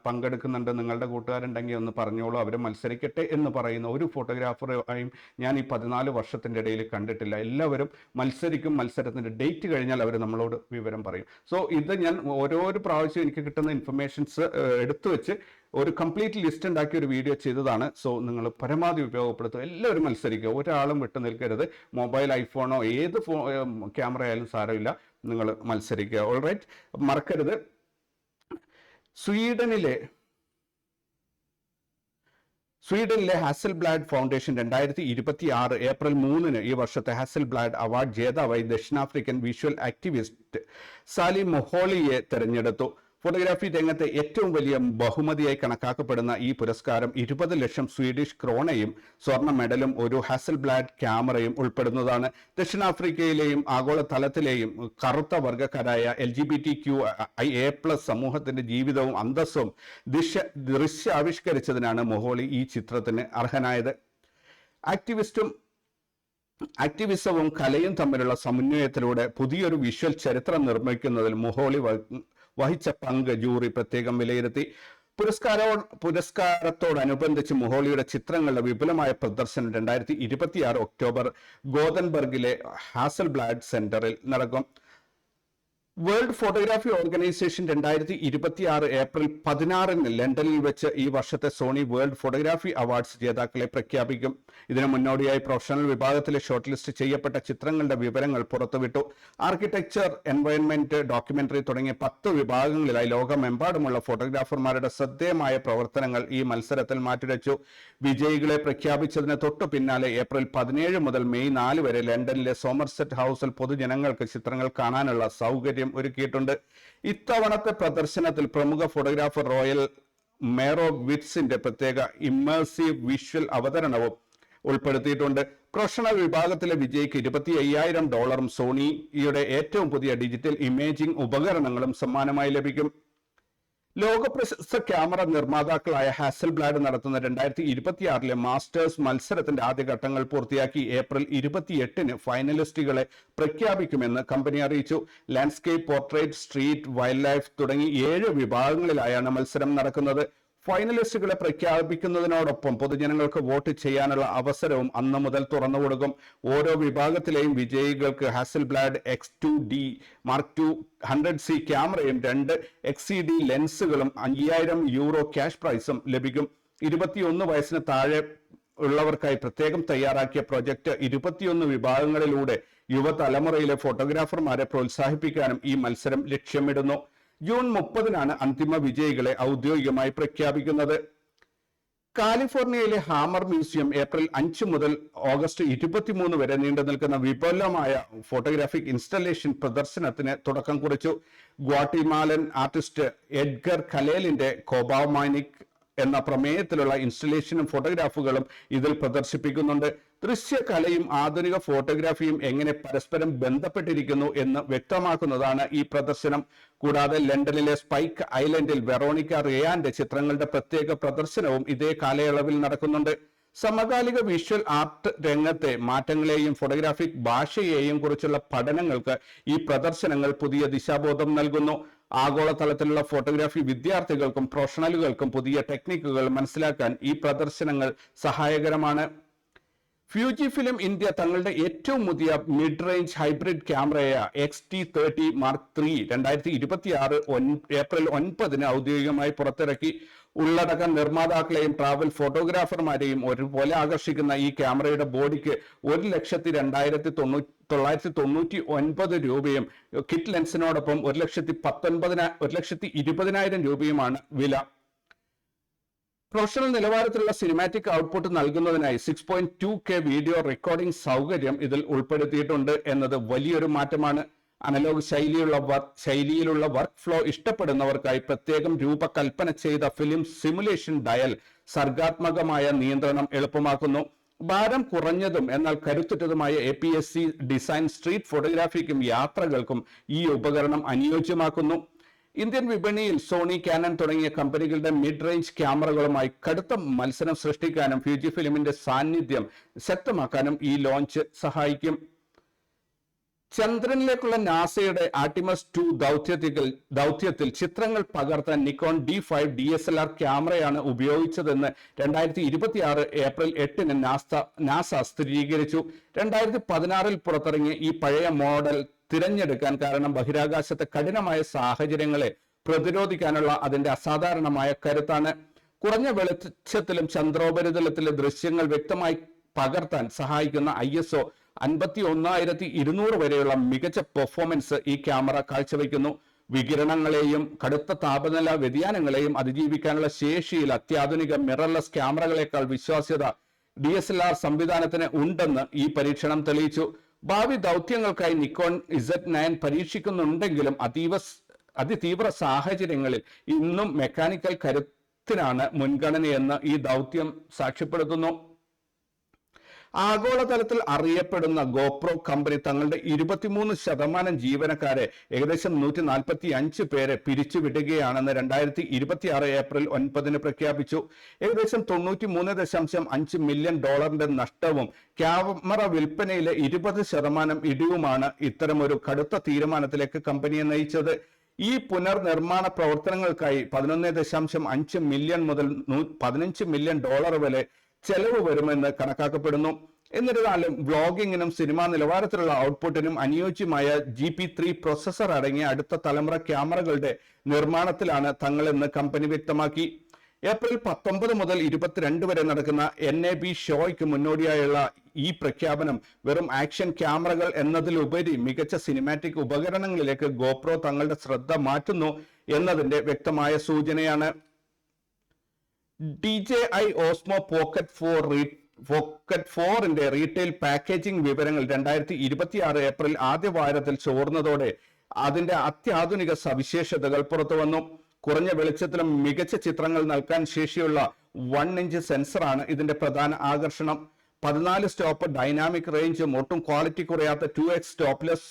പങ്കെടുക്കുന്നുണ്ട്, നിങ്ങളുടെ കൂട്ടുകാരുണ്ടെങ്കിൽ ഒന്ന് പറഞ്ഞോളൂ, അവർ മത്സരിക്കട്ടെ എന്ന് പറയുന്ന ഒരു ഫോട്ടോഗ്രാഫറെയും ഞാൻ ഈ 14 വർഷത്തിൻ്റെ ഇടയിൽ കണ്ടിട്ടില്ല. എല്ലാവരും മത്സരിക്കും, മത്സരത്തിൻ്റെ ഡേറ്റ് കഴിഞ്ഞാൽ അവർ നമ്മളോട് വിവരം പറയും. സോ ഇത് ഞാൻ ഓരോരോ പ്രാവശ്യം എനിക്ക് കിട്ടുന്ന ഇൻഫർമേഷൻസ് എടുത്തു വെച്ച് ഒരു കംപ്ലീറ്റ് ലിസ്റ്റ് ഉണ്ടാക്കി ഒരു വീഡിയോ ചെയ്തതാണ്. സോ നിങ്ങൾ പരമാവധി ഉപയോഗപ്പെടുത്തുക, എല്ലാവരും മത്സരിക്കുക, ഒരാളും വിട്ടു നിൽക്കരുത്. മൊബൈൽ, ഐഫോണോ ഏത് ക്യാമറ ആയാലും സാരമില്ല, നിങ്ങൾ മത്സരിക്കുക. ഓൾറൈറ്റ്, മറക്കരുത്. സ്വീഡനിലെ ഹാസൽബ്ലാഡ് ഫൗണ്ടേഷൻ 2026 ഏപ്രിൽ 3 ഈ വർഷത്തെ ഹാസൽബ്ലാഡ് അവാർഡ് ജേതാവായി ദക്ഷിണാഫ്രിക്കൻ വിഷ്വൽ ആക്ടിവിസ്റ്റ് സാലി മൊഹോളിയെ തെരഞ്ഞെടുത്തു. ഫോട്ടോഗ്രാഫി രംഗത്തെ ഏറ്റവും വലിയ ബഹുമതിയായി കണക്കാക്കപ്പെടുന്ന ഈ പുരസ്കാരം 20 ലക്ഷം സ്വീഡിഷ് ക്രോണയും സ്വർണ്ണ മെഡലും ഒരു ഹാസൽബ്ലാഡ് ക്യാമറയും ഉൾപ്പെടുന്നതാണ്. ദക്ഷിണാഫ്രിക്കയിലെയും ആഗോളതലത്തിലെയും കറുത്ത വർഗ്ഗക്കാരായ LGBTQIA+ സമൂഹത്തിന്റെ ജീവിതവും അന്തസ്സും ദൃശ്യാവിഷ്കരിച്ചതിനാണ് മൊഹോളി ഈ ചിത്രത്തിന് അർഹനായത്. ആക്ടിവിസവും കലയും തമ്മിലുള്ള സമന്വയത്തിലൂടെ പുതിയൊരു വിഷ്വൽ ചരിത്രം നിർമ്മിക്കുന്നതിൽ മൊഹോളി വഹിച്ച പങ്ക് ജൂറി പ്രത്യേകം വിലയിരുത്തി. പുരസ്കാരത്തോടനുബന്ധിച്ച് മൊഹോളിയുടെ ചിത്രങ്ങളുടെ വിപുലമായ പ്രദർശനം 2026 ഒക്ടോബർ ഗോതൻബർഗിലെ ഹാസൽബ്ലാഡ് സെന്ററിൽ നടക്കും. വേൾഡ് ഫോട്ടോഗ്രാഫി ഓർഗനൈസേഷൻ 2026 ഏപ്രിൽ 16 ലണ്ടനിൽ വെച്ച് ഈ വർഷത്തെ സോണി വേൾഡ് ഫോട്ടോഗ്രാഫി അവാർഡ്സ് ജേതാക്കളെ പ്രഖ്യാപിക്കും. ഇതിനു മുന്നോടിയായി പ്രൊഫഷണൽ വിഭാഗത്തിലെ ഷോർട്ട് ലിസ്റ്റ് ചെയ്യപ്പെട്ട ചിത്രങ്ങളുടെ വിവരങ്ങൾ പുറത്തുവിട്ടു. ആർക്കിടെക്ചർ, എൻവയോൺമെന്റ്, ഡോക്യുമെന്ററി തുടങ്ങിയ 10 വിഭാഗങ്ങളിലായി ലോകമെമ്പാടുമുള്ള ഫോട്ടോഗ്രാഫർമാരുടെ ശ്രദ്ധേയമായ പ്രവർത്തനങ്ങൾ ഈ മത്സരത്തിൽ മാറ്റുരച്ചു. വിജയികളെ പ്രഖ്യാപിച്ചതിന് തൊട്ടു പിന്നാലെ ഏപ്രിൽ 17 മുതൽ മെയ് 4 വരെ ലണ്ടനിലെ സോമർസെറ്റ് ഹൗസിൽ പൊതുജനങ്ങൾക്ക് ചിത്രങ്ങൾ കാണാനുള്ള സൗകര്യം ഒരുക്കിയിട്ടുണ്ട്. ഇത്തവണത്തെ പ്രദർശനത്തിൽ പ്രമുഖ ഫോട്ടോഗ്രാഫർ റോയൽ മേറോവിറ്റ്സിന്റെ പ്രത്യേക ഇമ്മേഴ്സീവ് വിഷ്വൽ അവതരണവും ഉൾപ്പെടുത്തിയിട്ടുണ്ട്. പ്രൊഫഷണൽ വിഭാഗത്തിലെ വിജയിക്ക് $25,000 സോണിയുടെ ഏറ്റവും പുതിയ ഡിജിറ്റൽ ഇമേജിംഗ് ഉപകരണങ്ങളും സമ്മാനമായി ലഭിക്കും. ലോകപ്രശസ്ത ക്യാമറ നിർമ്മാതാക്കളായ ഹാസൽബ്ലാഡ് നടത്തുന്ന 2026 മാസ്റ്റേഴ്സ് മത്സരത്തിന്റെ ആദ്യഘട്ടങ്ങൾ പൂർത്തിയാക്കി. ഏപ്രിൽ 28 ഫൈനലിസ്റ്റുകളെ പ്രഖ്യാപിക്കുമെന്ന് കമ്പനി അറിയിച്ചു. Landscape, portrait, street, wild life തുടങ്ങി 7 വിഭാഗങ്ങളിലായാണ് മത്സരം നടക്കുന്നത്. ഫൈനലിസ്റ്റുകളെ പ്രഖ്യാപിക്കുന്നതിനോടൊപ്പം പൊതുജനങ്ങൾക്ക് വോട്ട് ചെയ്യാനുള്ള അവസരവും അന്ന് മുതൽ തുറന്നുകൊടുക്കും. ഓരോ വിഭാഗത്തിലെയും വിജയികൾക്ക് ഹാസൽബ്ലാഡ് X2D Mark II 100C ക്യാമറയും 2 XCD ലെൻസുകളും €5,000 ക്യാഷ് പ്രൈസും ലഭിക്കും. 21 വയസ്സിന് താഴെ ഉള്ളവർക്കായി പ്രത്യേകം തയ്യാറാക്കിയ പ്രൊജക്ട് 21 വിഭാഗങ്ങളിലൂടെ യുവതലമുറയിലെ ഫോട്ടോഗ്രാഫർമാരെ പ്രോത്സാഹിപ്പിക്കാനും ഈ മത്സരം ലക്ഷ്യമിടുന്നു. ജൂൺ 30 അന്തിമ വിജയികളെ ഔദ്യോഗികമായി പ്രഖ്യാപിക്കുന്നത്. കാലിഫോർണിയയിലെ ഹാമർ മ്യൂസിയം ഏപ്രിൽ 5 മുതൽ ഓഗസ്റ്റ് 23 വരെ നീണ്ടു നിൽക്കുന്ന വിപുലമായ ഫോട്ടോഗ്രാഫിക് ഇൻസ്റ്റലേഷൻ പ്രദർശനത്തിന് തുടക്കം കുറിച്ചു. ഗ്വാട്ടിമാലൻ ആർട്ടിസ്റ്റ് എഡ്ഗർ കലേലിന്റെ കോബാമാനിക് എന്ന പ്രമേയത്തിലുള്ള ഇൻസ്റ്റലേഷനും ഫോട്ടോഗ്രാഫുകളും ഇതിൽ പ്രദർശിപ്പിക്കുന്നുണ്ട്. ദൃശ്യകലയും ആധുനിക ഫോട്ടോഗ്രാഫിയും എങ്ങനെ പരസ്പരം ബന്ധപ്പെട്ടിരിക്കുന്നു എന്ന് വ്യക്തമാക്കുന്നതാണ് ഈ പ്രദർശനം. കൂടാതെ ലണ്ടനിലെ സ്പൈക്ക് ഐലൻഡിൽ വെറോണിക്ക റിയാന്റെ ചിത്രങ്ങളുടെ പ്രത്യേക പ്രദർശനവും ഇതേ കാലയളവിൽ നടക്കുന്നുണ്ട്. സമകാലിക വിഷ്വൽ ആർട്ട് രംഗത്തെ മാറ്റങ്ങളെയും ഫോട്ടോഗ്രാഫിക് ഭാഷയെയും കുറിച്ചുള്ള പഠനങ്ങൾക്ക് ഈ പ്രദർശനങ്ങൾ പുതിയ ദിശാബോധം നൽകുന്നു. ആഗോളതലത്തിലുള്ള ഫോട്ടോഗ്രാഫി വിദ്യാർത്ഥികൾക്കും പ്രൊഫഷണലുകൾക്കും പുതിയ ടെക്നിക്കുകൾ മനസ്സിലാക്കാൻ ഈ പ്രദർശനങ്ങൾ സഹായകരമാണ്. ഫ്യൂജി ഫിലിം ഇന്ത്യ തങ്ങളുടെ ഏറ്റവും പുതിയ മിഡ് റേഞ്ച് ഹൈബ്രിഡ് ക്യാമറയായ XT30 Mark III 2026 ഏപ്രിൽ 9 ഔദ്യോഗികമായി പുറത്തിറക്കി. ഉള്ളടക്കം നിർമ്മാതാക്കളെയും ട്രാവൽ ഫോട്ടോഗ്രാഫർമാരെയും ഒരുപോലെ ആകർഷിക്കുന്ന ഈ ക്യാമറയുടെ ബോഡിക്ക് $1,02,999 കിറ്റ് ലെൻസിനോടൊപ്പം $1,20,000 വില. പ്രൊഫഷണൽ നിലവാരത്തിലുള്ള സിനിമാറ്റിക് ഔട്ട്പുട്ട് നൽകുന്നതിനായി 6.2K വീഡിയോ റെക്കോർഡിംഗ് സൗകര്യം ഇതിൽ ഉൾപ്പെടുത്തിയിട്ടുണ്ട് എന്നത് വലിയൊരു മാറ്റമാണ്. അനലോഗ് ശൈലിയിലുള്ള വർക്ക് ഫ്ലോ ഇഷ്ടപ്പെടുന്നവർക്കായി പ്രത്യേകം രൂപകൽപ്പന ചെയ്ത ഫിലിം സിമുലേഷൻ ഡയൽ സർഗാത്മകമായ നിയന്ത്രണം എളുപ്പമാക്കുന്നു. ഭാരം കുറഞ്ഞതും എന്നാൽ കരുത്തുറ്റതുമായ APS-C ഡിസൈൻ സ്ട്രീറ്റ് ഫോട്ടോഗ്രാഫിക്കും യാത്രകൾക്കും ഈ ഉപകരണം അനുയോജ്യമാക്കുന്നു. ഇന്ത്യൻ വിപണിയിൽ സോണി, കാനൺ തുടങ്ങിയ കമ്പനികളുടെ മിഡ് റേഞ്ച് ക്യാമറകളുമായി കടുത്ത മത്സരം സൃഷ്ടിക്കാനും ഫ്യൂജിഫിലിമിന്റെ സാന്നിധ്യം ശക്തമാക്കാനും ഈ ലോഞ്ച് സഹായിക്കും. ചന്ദ്രനിലേക്കുള്ള നാസയുടെ ആർട്ടിമസ് 2 ദൗത്യത്തിൽ ചിത്രങ്ങൾ പകർത്താൻ നിക്കോൺ D5 DSLR ക്യാമറയാണ് ഉപയോഗിച്ചതെന്ന് 2026 ഏപ്രിൽ 8-ന് നാസ സ്ഥിരീകരിച്ചു. 2016-ൽ പുറത്തിറങ്ങിയ ഈ പഴയ മോഡൽ തിരഞ്ഞെടുക്കാൻ കാരണം ബഹിരാകാശത്തെ കഠിനമായ സാഹചര്യങ്ങളെ പ്രതിരോധിക്കാനുള്ള അതിന്റെ അസാധാരണമായ കരുത്താണ്. കുറഞ്ഞ വെളിച്ചത്തിലും ചന്ദ്രോപരിതലത്തിലെ ദൃശ്യങ്ങൾ വ്യക്തമായി പകർത്താൻ സഹായിക്കുന്ന ISO 51200 വരെയുള്ള മികച്ച പെർഫോമൻസ് ഈ ക്യാമറ കാഴ്ചവെക്കുന്നു. വികിരണങ്ങളെയും കടുത്ത താപനില വ്യതിയാനങ്ങളെയും അതിജീവിക്കാനുള്ള ശേഷിയിൽ അത്യാധുനിക മിറർലെസ് ക്യാമറകളെക്കാൾ വിശ്വാസ്യത DSLR സംവിധാനത്തിന് ഉണ്ടെന്ന് ഈ പരീക്ഷണം തെളിയിച്ചു. ഭാവി ദൗത്യങ്ങൾക്കായി നിക്കോൺ Z9 പരീക്ഷിക്കുന്നുണ്ടെങ്കിലും അതിതീവ്ര സാഹചര്യങ്ങളിൽ ഇന്നും മെക്കാനിക്കൽ കരുത്തിനാണ് മുൻഗണനയെന്ന് ഈ ദൗത്യം സാക്ഷ്യപ്പെടുത്തുന്നു. ആഗോളതലത്തിൽ അറിയപ്പെടുന്ന ഗോപ്രോ കമ്പനി തങ്ങളുടെ 23% ജീവനക്കാരെ ഏകദേശം 145 പേരെ പിരിച്ചുവിടുകയാണെന്ന് 2026 ഏപ്രിൽ 9-ന് പ്രഖ്യാപിച്ചു. ഏകദേശം $93.5 മില്യൺ നഷ്ടവും ക്യാമറ വിൽപ്പനയിലെ 20% ഇടിവുമാണ് ഇത്തരമൊരു കടുത്ത തീരുമാനത്തിലേക്ക് കമ്പനിയെ നയിച്ചത്. ഈ പുനർനിർമ്മാണ പ്രവർത്തനങ്ങൾക്കായി $11.5 മില്യൺ മുതൽ $15 മില്യൺ വരെ ചെലവ് വരുമെന്ന് കണക്കാക്കപ്പെടുന്നു. എന്നിരുന്നാലും വ്ളോഗിങ്ങിനും സിനിമാ നിലവാരത്തിലുള്ള ഔട്ട്പുട്ടിനും അനുയോജ്യമായ GP3 പ്രൊസസർ അടങ്ങിയ അടുത്ത തലമുറ ക്യാമറകളുടെ നിർമ്മാണത്തിലാണ് തങ്ങളെന്ന് കമ്പനി വ്യക്തമാക്കി. ഏപ്രിൽ 19 മുതൽ 22 വരെ നടക്കുന്ന NAB ഷോയ്ക്ക് മുന്നോടിയായുള്ള ഈ പ്രഖ്യാപനം വെറും ആക്ഷൻ ക്യാമറകൾ എന്നതിലുപരി മികച്ച സിനിമാറ്റിക് ഉപകരണങ്ങളിലേക്ക് ഗോപ്രോ തങ്ങളുടെ ശ്രദ്ധ മാറ്റുന്നു എന്നതിന്റെ വ്യക്തമായ സൂചനയാണ്. DJI Osmo Pocket 4ന്റെ റീറ്റെയിൽ പാക്കേജിംഗ് വിവരങ്ങൾ 2026 ഏപ്രിൽ ആദ്യ വാരത്തിൽ ചോർന്നതോടെ അതിന്റെ അത്യാധുനിക സവിശേഷതകൾ പുറത്തുവന്നു. കുറഞ്ഞ വെളിച്ചത്തിലും മികച്ച ചിത്രങ്ങൾ നൽകാൻ ശേഷിയുള്ള 1-ഇഞ്ച് സെൻസറാണ് ഇതിന്റെ പ്രധാന ആകർഷണം. 14 സ്റ്റോപ്പ് ഡൈനാമിക് റേഞ്ചും ഒട്ടും ക്വാളിറ്റി കുറയാത്ത 2x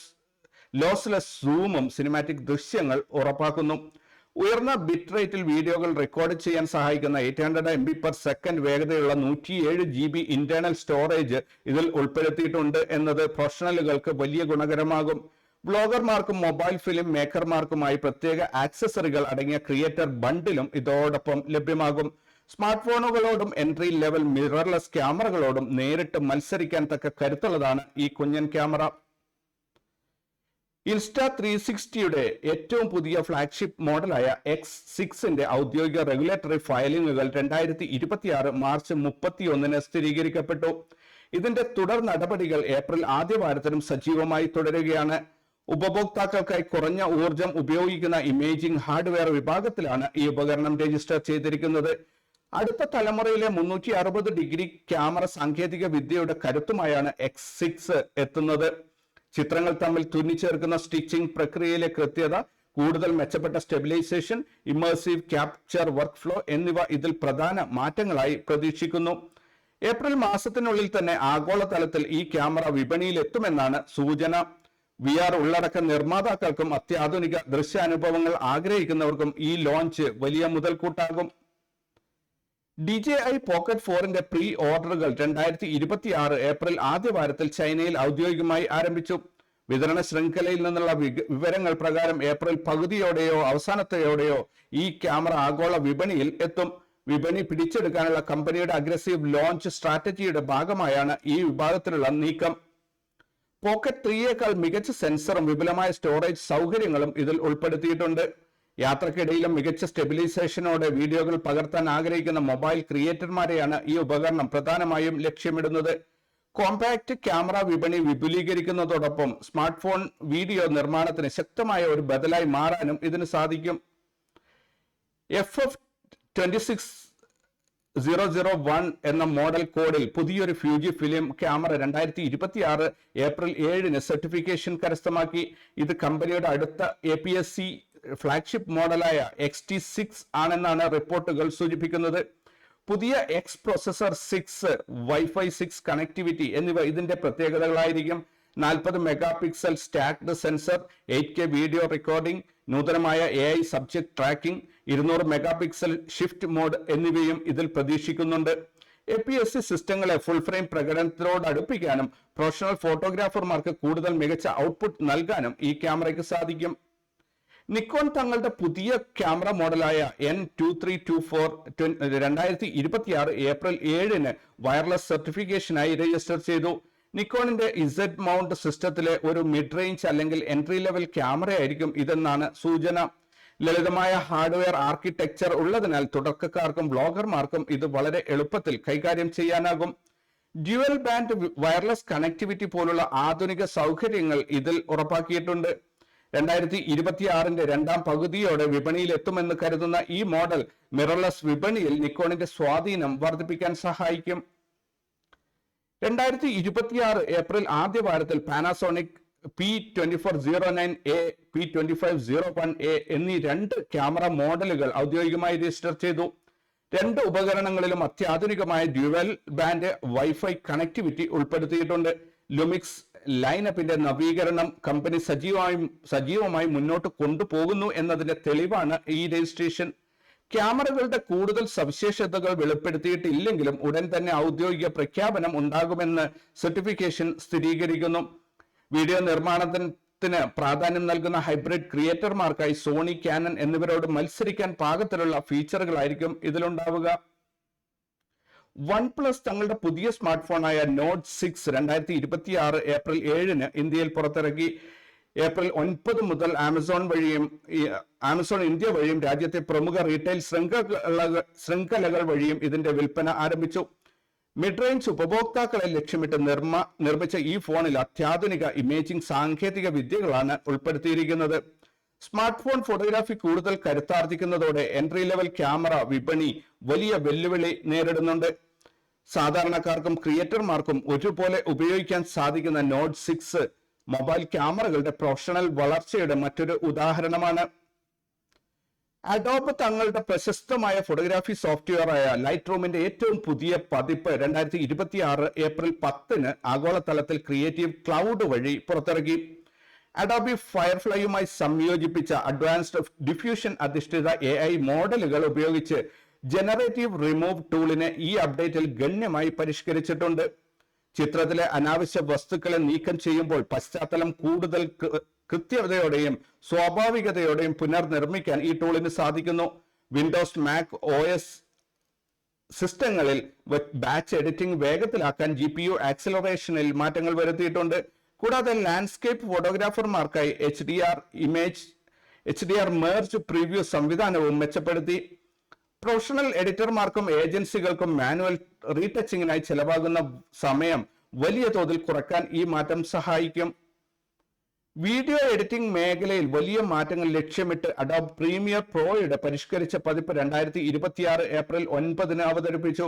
ലോസ്ലെസ് സൂമും സിനിമാറ്റിക് ദൃശ്യങ്ങൾ ഉറപ്പാക്കുന്നു. ഉയർന്ന ബിറ്റ് റേറ്റിൽ വീഡിയോകൾ റെക്കോർഡ് ചെയ്യാൻ സഹായിക്കുന്ന 800 MB/s വേഗതയുള്ള 107 GB ഇന്റേണൽ സ്റ്റോറേജ് ഇതിൽ ഉൾപ്പെടുത്തിയിട്ടുണ്ട് എന്നത് പ്രൊഫഷണലുകൾക്ക് വലിയ ഗുണകരമാകും. ബ്ലോഗർമാർക്കും മൊബൈൽ ഫിലിം മേക്കർമാർക്കുമായി പ്രത്യേക ആക്സസറികൾ അടങ്ങിയ ക്രിയേറ്റർ ബണ്ടിലും ഇതോടൊപ്പം ലഭ്യമാകും. സ്മാർട്ട് ഫോണുകളോടും എൻട്രി ലെവൽ മിറർലെസ് ക്യാമറകളോടും നേരിട്ട് മത്സരിക്കാൻ തക്ക കരുത്തുള്ളതാണ് ഈ കുഞ്ഞൻ ക്യാമറ. Insta360യുടെ ഏറ്റവും പുതിയ ഫ്ലാഗ്ഷിപ്പ് മോഡലായ X6ന്റെ ഔദ്യോഗിക റെഗുലേറ്ററി ഫയലിംഗുകൾ 2026 മാർച്ച് 31-ന് സ്ഥിരീകരിക്കപ്പെട്ടു. ഇതിന്റെ തുടർ നടപടികൾ ഏപ്രിൽ ആദ്യ വാരത്തിലും സജീവമായി തുടരുകയാണ്. ഉപഭോക്താക്കൾക്കായി കുറഞ്ഞ ഊർജം ഉപയോഗിക്കുന്ന ഇമേജിംഗ് ഹാർഡ്വെയർ വിഭാഗത്തിലാണ് ഈ ഉപകരണം രജിസ്റ്റർ ചെയ്തിരിക്കുന്നത്. അടുത്ത തലമുറയിലെ 360 ഡിഗ്രി ക്യാമറ സാങ്കേതിക വിദ്യയുടെ കരുത്തുമായാണ് X6 എത്തുന്നത്. ചിത്രങ്ങൾ തമ്മിൽ തുന്നിച്ചേർക്കുന്ന സ്റ്റിച്ചിങ് പ്രക്രിയയിലെ കൃത്യത, കൂടുതൽ മെച്ചപ്പെട്ട stabilisation, immersive capture workflow എന്നിവ ഇതിൽ പ്രധാന മാറ്റങ്ങളായി പ്രതീക്ഷിക്കുന്നു. ഏപ്രിൽ മാസത്തിനുള്ളിൽ തന്നെ ആഗോളതലത്തിൽ ഈ ക്യാമറ വിപണിയിൽ എത്തുമെന്നാണ് സൂചന. VR ഉള്ളടക്ക നിർമ്മാതാക്കൾക്കും അത്യാധുനിക ദൃശ്യാനുഭവങ്ങൾ ആഗ്രഹിക്കുന്നവർക്കും ഈ ലോഞ്ച് വലിയ മുതൽക്കൂട്ടാകും. DJI Pocket 4ന്റെ പ്രീ ഓർഡറുകൾ 2026 ഏപ്രിൽ ആദ്യ വാരത്തിൽ ചൈനയിൽ ഔദ്യോഗികമായി ആരംഭിച്ചു. വിതരണ ശൃംഖലയിൽ നിന്നുള്ള വിവരങ്ങൾ പ്രകാരം ഏപ്രിൽ പകുതിയോടെയോ അവസാനത്തോടെയോ ഈ ക്യാമറ ആഗോള വിപണിയിൽ എത്തും. വിപണി പിടിച്ചെടുക്കാനുള്ള കമ്പനിയുടെ അഗ്രസീവ് ലോഞ്ച് സ്ട്രാറ്റജിയുടെ ഭാഗമായാണ് ഈ വിഭാഗത്തിലുള്ള നീക്കം. പോക്കറ്റ് 3യേക്കാൾ മികച്ച സെൻസറും വിപുലമായ സ്റ്റോറേജ് സൗകര്യങ്ങളും ഇതിൽ ഉൾപ്പെടുത്തിയിട്ടുണ്ട്. യാത്രക്കിടയിലും മികച്ച സ്റ്റെബിലൈസേഷനോടെ വീഡിയോകൾ പകർത്താൻ ആഗ്രഹിക്കുന്ന മൊബൈൽ ക്രിയേറ്റർമാരെയാണ് ഈ ഉപകരണം പ്രധാനമായും ലക്ഷ്യമിടുന്നത്. കോമ്പാക്ട് ക്യാമറ വിപണി വിപുലീകരിക്കുന്നതോടൊപ്പം സ്മാർട്ട് ഫോൺ വീഡിയോ നിർമ്മാണത്തിന് ശക്തമായ ഒരു ബദലായി മാറാനും ഇതിന് സാധിക്കും. FF26001 എന്ന മോഡൽ കോഡിൽ പുതിയൊരു ഫ്യൂജി ഫിലിം ക്യാമറ 2026 ഏപ്രിൽ 7-ന് സർട്ടിഫിക്കേഷൻ കരസ്ഥമാക്കി. ഇത് കമ്പനിയുടെ അടുത്ത APS-C ഫ്ലാഗ്ഷിപ്പ് മോഡലായ XT6 ആണെന്നാണ് റിപ്പോർട്ടുകൾ സൂചിപ്പിക്കുന്നത്. പുതിയ എക്സ് പ്രൊസസർ 6, വൈഫൈ 6 കണക്ടിവിറ്റി എന്നിവ ഇതിന്റെ പ്രത്യേകതകളായിരിക്കും. 40 megapixel stacked sensor, 8K video recording, നൂതനമായ AI subject tracking, 200 megapixel shift mode എന്നിവയും ഇതിൽ പ്രതീക്ഷിക്കുന്നുണ്ട്. APS-C സിസ്റ്റങ്ങളെ ഫുൾ ഫ്രെയിം പ്രകടനത്തിനോട് അടുപ്പിക്കാനും പ്രൊഫഷണൽ ഫോട്ടോഗ്രാഫർമാർക്ക് കൂടുതൽ മികച്ച ഔട്ട്പുട്ട് നൽകാനും ഈ ക്യാമറയ്ക്ക് സാധിക്കും. നിക്കോൺ തങ്ങളുടെ പുതിയ ക്യാമറ മോഡലായ N2324 2026 ഏപ്രിൽ 7-ന് വയർലെസ് സർട്ടിഫിക്കേഷനായി രജിസ്റ്റർ ചെയ്തു. നിക്കോണിന്റെ Z മൗണ്ട് സിസ്റ്റത്തിലെ ഒരു മിഡ് റേഞ്ച് അല്ലെങ്കിൽ എൻട്രി ലെവൽ ക്യാമറയായിരിക്കും ഇതെന്നാണ് സൂചന. ലളിതമായ ഹാർഡ്വെയർ ആർക്കിടെക്ചർ ഉള്ളതിനാൽ തുടക്കക്കാർക്കും ബ്ലോഗർമാർക്കും ഇത് വളരെ എളുപ്പത്തിൽ കൈകാര്യം ചെയ്യാനാകും. ഡ്യുവൽ ബാൻഡ് വയർലെസ് കണക്ടിവിറ്റി പോലുള്ള ആധുനിക സൗകര്യങ്ങൾ ഇതിൽ ഉറപ്പാക്കിയിട്ടുണ്ട്. 2026 രണ്ടാം പകുതിയോടെ വിപണിയിൽ എത്തുമെന്ന് കരുതുന്ന ഈ മോഡൽ മിറർലെസ് വിപണിയിൽ നിക്കോണിന്റെ സ്വാധീനം വർദ്ധിപ്പിക്കാൻ സഹായിക്കും. 2026 ഏപ്രിൽ ആദ്യ വാരത്തിൽ പാനാസോണിക് P2409A, P2501A എന്നീ 2 ക്യാമറ മോഡലുകൾ ഔദ്യോഗികമായി രജിസ്റ്റർ ചെയ്തു. 2 ഉപകരണങ്ങളിലും അത്യാധുനികമായ ഡ്യുവൽ ബാൻഡ് വൈഫൈ കണക്ടിവിറ്റി ഉൾപ്പെടുത്തിയിട്ടുണ്ട്. ലുമിക്സ് ലൈനപ്പിന്റെ നവീകരണം കമ്പനി സജീവമായി മുന്നോട്ട് കൊണ്ടുപോകുന്നു എന്നതിന്റെ തെളിവാണ് ഈ രജിസ്ട്രേഷൻ. ക്യാമറകളുടെ കൂടുതൽ സവിശേഷതകൾ വെളിപ്പെടുത്തിയിട്ടില്ലെങ്കിലും ഉടൻ തന്നെ ഔദ്യോഗിക പ്രഖ്യാപനം ഉണ്ടാകുമെന്ന് സർട്ടിഫിക്കേഷൻ സ്ഥിരീകരിക്കുന്നു. വീഡിയോ നിർമ്മാണത്തിന് പ്രാധാന്യം നൽകുന്ന ഹൈബ്രിഡ് ക്രിയേറ്റർമാർക്കായി സോണി, കാനൺ എന്നിവരോട് മത്സരിക്കാൻ പാകത്തിലുള്ള ഫീച്ചറുകളായിരിക്കും ഇതിലുണ്ടാവുക. OnePlus തങ്ങളുടെ പുതിയ സ്മാർട്ട് ഫോണായ Note 6 2026 ഏപ്രിൽ 7-ന് ഇന്ത്യയിൽ പുറത്തിറക്കി. ഏപ്രിൽ 9 മുതൽ ആമസോൺ ഇന്ത്യ വഴിയും രാജ്യത്തെ പ്രമുഖ റീറ്റെയിൽ ശൃംഖലകൾ വഴിയും ഇതിന്റെ വിൽപ്പന ആരംഭിച്ചു. മിഡ് റേഞ്ച് ഉപഭോക്താക്കളെ ലക്ഷ്യമിട്ട് നിർമ്മിച്ച ഈ ഫോണിൽ അത്യാധുനിക ഇമേജിംഗ് സാങ്കേതിക വിദ്യകളാണ് ഉൾപ്പെടുത്തിയിരിക്കുന്നത്. സ്മാർട്ട് ഫോൺ ഫോട്ടോഗ്രാഫി കൂടുതൽ കരുത്താർജിക്കുന്നതോടെ എൻട്രി ലെവൽ ക്യാമറ വിപണി വലിയ വെല്ലുവിളി നേരിടുന്നുണ്ട്. സാധാരണക്കാർക്കും ക്രിയേറ്റർമാർക്കും ഒരുപോലെ ഉപയോഗിക്കാൻ സാധിക്കുന്ന Note 6 മൊബൈൽ ക്യാമറകളുടെ പ്രൊഫഷണൽ വളർച്ചയുടെ മറ്റൊരു ഉദാഹരണമാണ്. അഡോബ് തങ്ങളുടെ പ്രശസ്തമായ ഫോട്ടോഗ്രാഫി സോഫ്റ്റ്വെയറായ ലൈറ്റ് റൂമിന്റെ ഏറ്റവും പുതിയ പതിപ്പ് 2026 ഏപ്രിൽ 10-ന് ആഗോളതലത്തിൽ ക്രിയേറ്റീവ് ക്ലൗഡ് വഴി പുറത്തിറക്കി. അഡോബി ഫയർഫ്ലൈയുമായി സംയോജിപ്പിച്ച അഡ്വാൻസ്ഡ് ഡിഫ്യൂഷൻ അധിഷ്ഠിത AI മോഡലുകൾ ഉപയോഗിച്ച് ജനറേറ്റീവ് റിമൂവ് ടൂളിനെ ഈ അപ്ഡേറ്റിൽ ഗണ്യമായി പരിഷ്കരിച്ചിട്ടുണ്ട്. ചിത്രത്തിലെ അനാവശ്യ വസ്തുക്കളെ നീക്കം ചെയ്യുമ്പോൾ പശ്ചാത്തലം കൂടുതൽ കൃത്യതയോടെയും സ്വാഭാവികതയോടെയും പുനർനിർമ്മിക്കാൻ ഈ ടൂളിന് സാധിക്കുന്നു. വിൻഡോസ്, മാക് OS സിസ്റ്റങ്ങളിൽ ബാച്ച് എഡിറ്റിംഗ് വേഗത്തിലാക്കാൻ GPU ആക്സിലറേഷനിൽ മാറ്റങ്ങൾ വരുത്തിയിട്ടുണ്ട്. കൂടാതെ ലാൻഡ്സ്കേപ്പ് ഫോട്ടോഗ്രാഫർമാർക്കായി HDR മെർജ് പ്രിവ്യൂ സംവിധാനവും മെച്ചപ്പെടുത്തി. പ്രൊഫഷണൽ എഡിറ്റർമാർക്കും ഏജൻസികൾക്കും മാനുവൽ റീടച്ചിങ്ങിനായി ചെലവാകുന്ന സമയം വലിയ തോതിൽ കുറയ്ക്കാൻ ഈ മാറ്റം സഹായിക്കും. വീഡിയോ എഡിറ്റിംഗ് മേഖലയിൽ വലിയ മാറ്റങ്ങൾ ലക്ഷ്യമിട്ട് അഡോബ് പ്രീമിയർ പ്രോയുടെ പരിഷ്കരിച്ച പതിപ്പ് 2026 ഏപ്രിൽ 9-ന് അവതരിപ്പിച്ചു.